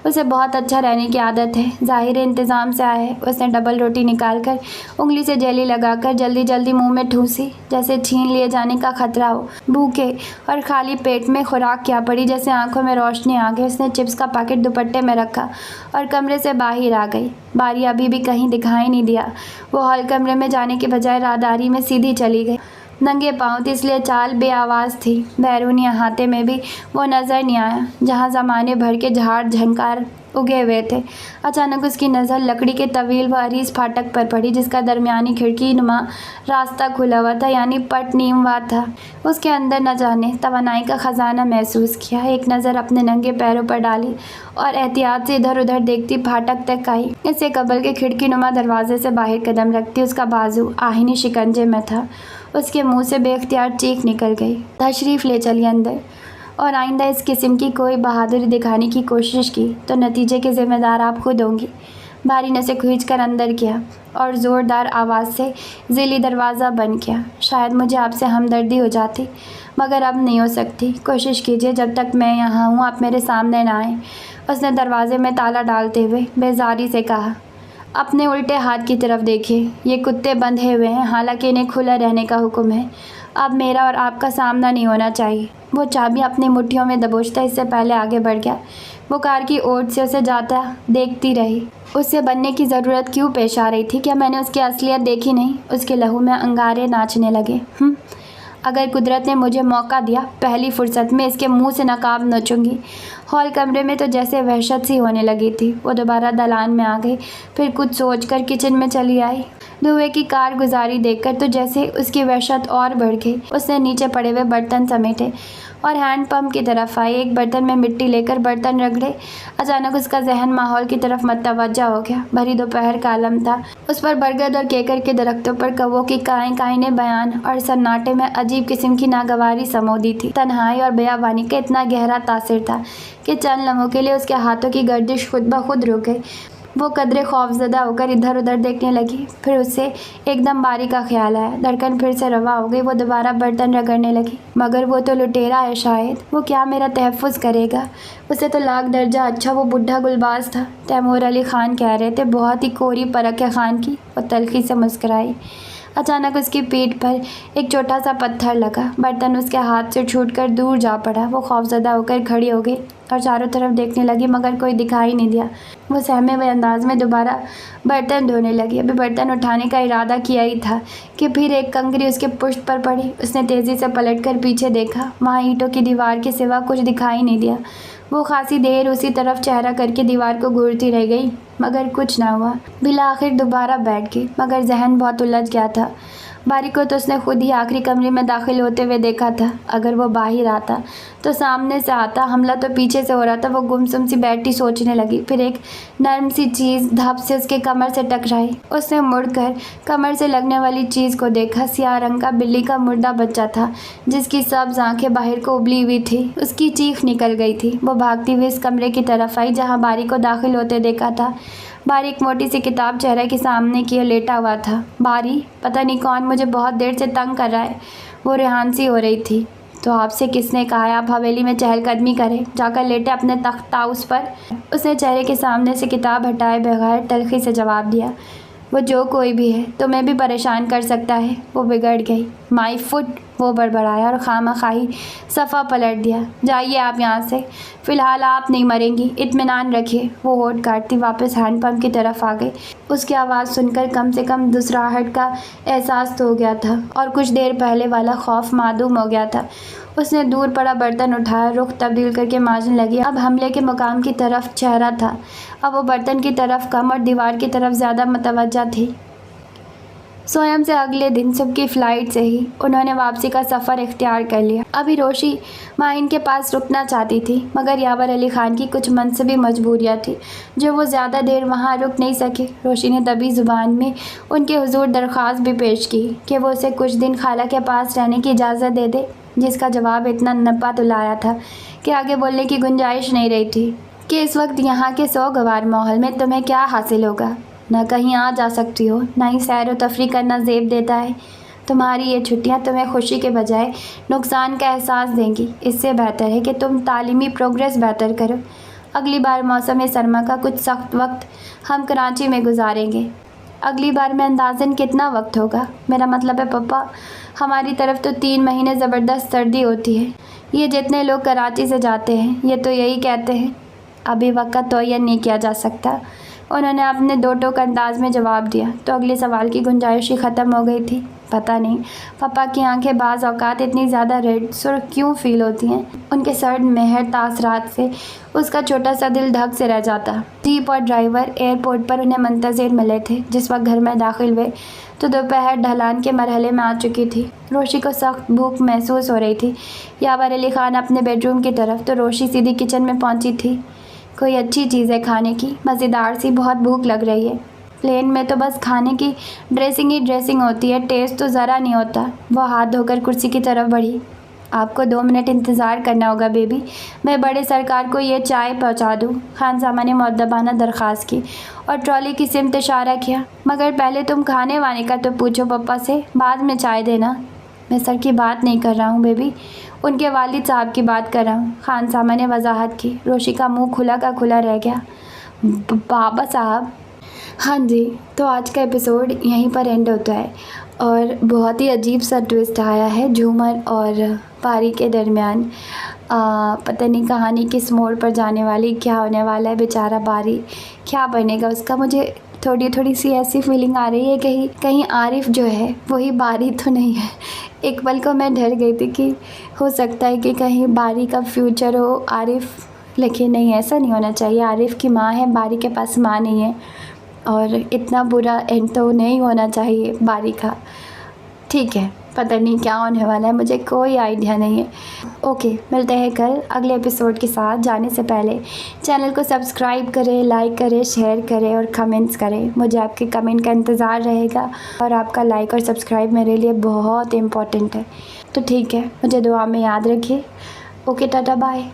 उसे बहुत अच्छा रहने की आदत है। ज़ाहिर इंतज़ाम से आया है। उसने डबल रोटी निकालकर उंगली से जेली लगाकर जल्दी जल्दी मुंह में ठूंसी, जैसे छीन लिए जाने का खतरा हो। भूखे और खाली पेट में खुराक क्या पड़ी, जैसे आंखों में रोशनी आ गई। उसने चिप्स का पैकेट दुपट्टे में रखा और कमरे से बाहर आ गई। बारी अभी भी कहीं दिखाई नहीं दिया। वो हॉल कमरे में जाने के बजाय राहदारी में सीधी चली गई। नंगे पाँव थी, इसलिए चाल बेआवाज़ थी। बैरूनी अहाते में भी वो नज़र नहीं आया, जहाँ ज़माने भर के झाड़ झंकार उगे हुए थे। अचानक उसकी नज़र लकड़ी के तवील व अरीस फाटक पर पड़ी, जिसका दरमियानी खिड़की नुमा रास्ता खुला हुआ था, यानी पट नीमवा था। उसके अंदर न जाने तवानाई का ख़जाना महसूस किया। एक नज़र अपने नंगे पैरों पर डाली और एहतियात से इधर उधर देखती फाटक तक आई। इससे कबल के खिड़की नुमा दरवाजे से बाहर कदम रखती उसका बाजू आहिनी शिकंजे में था। उसके मुंह से बेख्तियार चीख निकल गई। तशरीफ़ ले चलिए अंदर, और आइंदा इस किस्म की कोई बहादुरी दिखाने की कोशिश की तो नतीजे के ज़िम्मेदार आप खुद होंगी। बारी ने उसे खींचकर अंदर किया और ज़ोरदार आवाज़ से ज़िली दरवाज़ा बंद किया। शायद मुझे आपसे हमदर्दी हो जाती, मगर अब नहीं हो सकती। कोशिश कीजिए जब तक मैं यहाँ हूँ आप मेरे सामने ना आएँ। उसने दरवाजे में ताला डालते हुए बेजारी से कहा। अपने उल्टे हाथ की तरफ देखिए। ये कुत्ते बंधे हुए हैं, हालांकि इन्हें खुला रहने का हुक्म है। अब मेरा और आपका सामना नहीं होना चाहिए। वो चाबी अपनी मुट्ठियों में दबोचता इससे पहले आगे बढ़ गया। वो कार की ओट से उसे जाता देखती रही। उससे बनने की ज़रूरत क्यों पेश आ रही थी? क्या मैंने उसकी असलियत देखी नहीं? उसके लहू में अंगारे नाचने लगे। अगर कुदरत ने मुझे मौका दिया, पहली फुर्सत में इसके मुंह से नकाब नोचूंगी। हॉल कमरे में तो जैसे वहशत सी होने लगी थी। वो दोबारा दलान में आ गई, फिर कुछ सोचकर किचन में चली आई। धुएं की कारगुजारी देखकर तो जैसे उसकी वहशत और बढ़ गई। उसने नीचे पड़े हुए बर्तन समेटे और हैंड पंप की तरफ आई। एक बर्तन में मिट्टी लेकर बर्तन रगड़े। अचानक उसका जहन माहौल की तरफ मतवज्जा हो गया। भरी दोपहर का आलम था। उस पर बरगद और केकर के दरख्तों पर कौवों की काएं काएं ने बयान और सन्नाटे में अजीब किस्म की नागवारी समोदी थी। तन्हाई और बेयाबानी का इतना गहरा तासिर था कि चंद लम्हों के लिए उसके हाथों की गर्दिश खुद ब खुद रुक गई। वो कदरे खौफजदा होकर इधर उधर देखने लगी। फिर उसे एकदम बारी का ख्याल आया। धड़कन फिर से रवा हो गई। वो दोबारा बर्तन रगड़ने लगी। मगर वो तो लुटेरा है, शायद वो क्या मेरा तहफ़्फ़ुज़ करेगा? उसे तो लाख दर्जा अच्छा वो बुढ़ा गुलबाज था। तैमूर अली ख़ान कह रहे थे। बहुत ही कोरी परख है ख़ान की। वो तल्ख़ी से मुस्कुराई। अचानक उसकी पीठ पर एक छोटा सा पत्थर लगा। बर्तन उसके हाथ से छूटकर दूर जा पड़ा। वो खौफजदा होकर खड़ी हो गई और चारों तरफ देखने लगी, मगर कोई दिखाई नहीं दिया। वो सहमे हुए अंदाज में दोबारा बर्तन धोने लगी। अभी बर्तन उठाने का इरादा किया ही था कि फिर एक कंकरी उसके पुष्ट पर पड़ी। उसने तेज़ी से पलटकर पीछे देखा। वहाँ ईंटों की दीवार के सिवा कुछ दिखाई नहीं दिया। वो खासी देर उसी तरफ चेहरा करके दीवार को घूरती रह गई, मगर कुछ ना हुआ। बिला आखिर दोबारा बैठ गई, मगर जहन बहुत उलझ गया था। बारी को तो उसने खुद ही आखिरी कमरे में दाखिल होते हुए देखा था। अगर वो बाहर आता तो सामने से आता, हमला तो पीछे से हो रहा था। वो गुमसुम सी बैठी सोचने लगी। फिर एक नरम सी चीज़ धप से उसके कमर से टकराई। उसने मुड़कर कमर से लगने वाली चीज़ को देखा। स्याह रंग का बिल्ली का मुर्दा बच्चा था, जिसकी सब्ज आंखें बाहर को उबली हुई थी। उसकी चीख निकल गई थी। वो भागती हुई इस कमरे की तरफ आई जहाँ बारी को दाखिल होते देखा था। बारी एक मोटी सी किताब चेहरे के सामने किए लेटा हुआ था। बारी, पता नहीं कौन मुझे बहुत देर से तंग कर रहा है। वो रेहान सी हो रही थी। तो आपसे किसने कहा है आप हवेली में चहलकदमी करें? जाकर लेटे अपने तख्त ताउस पर। उसने चेहरे के सामने से किताब हटाए बगैर तलखी से जवाब दिया। वो जो कोई भी है तुम्हें भी परेशान कर सकता है। वो बिगड़ गई। माई फुट, वो बड़बड़ाया और खामखाही सफ़ा पलट दिया। जाइए आप यहाँ से, फ़िलहाल आप नहीं मरेंगी, इत्मीनान रखिए। वो होठ काटती वापस हैंडपम्प की तरफ आ गई। उसकी आवाज़ सुनकर कम से कम दूसराहट का एहसास तो हो गया था और कुछ देर पहले वाला खौफ मादूम हो गया था। उसने दूर पड़ा बर्तन उठाया, रुख तब्दील करके मांजने लगी। अब हमले के मुकाम की तरफ चेहरा था। अब वो बर्तन की तरफ कम और दीवार की तरफ ज़्यादा मुतवज्जा थी। स्वयं से अगले दिन सुबह की फ़्लाइट से ही उन्होंने वापसी का सफ़र इख्तियार कर लिया। अभी रोशी माहिन के पास रुकना चाहती थी, मगर यावर अली ख़ान की कुछ मनसबी मजबूरियाँ थी जो वो ज़्यादा देर वहाँ रुक नहीं सके। रोशी ने दबी ज़ुबान में उनके हुजूर दरख्वास्त भी पेश की कि वो उसे कुछ दिन खाला के पास रहने की इजाज़त दे दे, जिसका जवाब इतना नब्बा तुलाया था कि आगे बोलने की गुंजाइश नहीं रही थी कि इस वक्त यहाँ के सोगवार माहौल में तुम्हें क्या हासिल होगा। ना कहीं आ जा सकती हो, ना ही सैर व तफरी करना ज़ेब देता है। तुम्हारी ये छुट्टियाँ तुम्हें खुशी के बजाय नुकसान का एहसास देंगी। इससे बेहतर है कि तुम तालीमी प्रोग्रेस बेहतर करो। अगली बार मौसम सरमा का कुछ सख्त वक्त हम कराची में गुजारेंगे। अगली बार में अंदाज़न कितना वक्त होगा? मेरा मतलब है पप्पा, हमारी तरफ तो 3 महीने ज़बरदस्त सर्दी होती है। ये जितने लोग कराची से जाते हैं ये तो यही कहते हैं। अभी वक्त का तयन नहीं किया जा सकता, उन्होंने अपने दो टोक अंदाज में जवाब दिया। तो अगले सवाल की गुंजाइश ही ख़त्म हो गई थी। पता नहीं पापा की आंखें बाज़ औक़ात इतनी ज़्यादा रेड सुर्ख क्यों फ़ील होती हैं। उनके सर्द मेहर तासरात से उसका छोटा सा दिल धक से रह जाता। जीप और ड्राइवर एयरपोर्ट पर उन्हें मुंतज़िर मिले थे। जिस वक्त घर में दाखिल हुए तो दोपहर ढलान के मरहले में आ चुकी थी। रोशी को सख्त भूख महसूस हो रही थी। यावर अली ख़ान अपने बेडरूम की तरफ, तो रोशी सीधी किचन में पहुंची थी। कोई अच्छी चीज़ है खाने की, मज़ेदार सी, बहुत भूख लग रही है। प्लेन में तो बस खाने की ड्रेसिंग ही ड्रेसिंग होती है, टेस्ट तो ज़रा नहीं होता। वो हाथ धोकर कुर्सी की तरफ बढ़ी। आपको 2 मिनट इंतज़ार करना होगा बेबी, मैं बड़े सरकार को ये चाय पहुंचा दूं। खानसामा ने मुअद्दबाना दरख्वास्त की और ट्रॉली की सिमत इशारा किया। मगर पहले तुम खाने वाने का तो पूछो पप्पा से, बाद में चाय देना। मैं सर की बात नहीं कर रहा हूँ बेबी, उनके वालिद साहब की बात कर रहा हूँ, खानसामा ने वजाहत की। रोशी का मुंह खुला का खुला रह गया। बाबा साहब। हाँ जी, तो आज का एपिसोड यहीं पर एंड होता है और बहुत ही अजीब सा ट्विस्ट आया है झूमर और पारी के दरमियान। पता नहीं कहानी किस मोड़ पर जाने वाली, क्या होने वाला है, बेचारा बारी क्या बनेगा उसका। मुझे थोड़ी सी ऐसी फीलिंग आ रही है कहीं आरिफ जो है वही बारी तो नहीं है। एक पल को मैं डर गई थी कि हो सकता है कि कहीं बारी का फ्यूचर हो आरिफ, लेकिन नहीं, ऐसा नहीं होना चाहिए। आरिफ की माँ है, बारी के पास माँ नहीं है और इतना बुरा एंड तो नहीं होना चाहिए बारी का। ठीक है, पता नहीं क्या होने वाला है, मुझे कोई आइडिया नहीं है। ओके, मिलते हैं कल अगले एपिसोड के साथ। जाने से पहले चैनल को सब्सक्राइब करें, लाइक करें, शेयर करें और कमेंट्स करें। मुझे आपके कमेंट का इंतज़ार रहेगा और आपका लाइक और सब्सक्राइब मेरे लिए बहुत इम्पोर्टेंट है। तो ठीक है, मुझे दुआ में याद रखिए। Okay, ta-ta bye.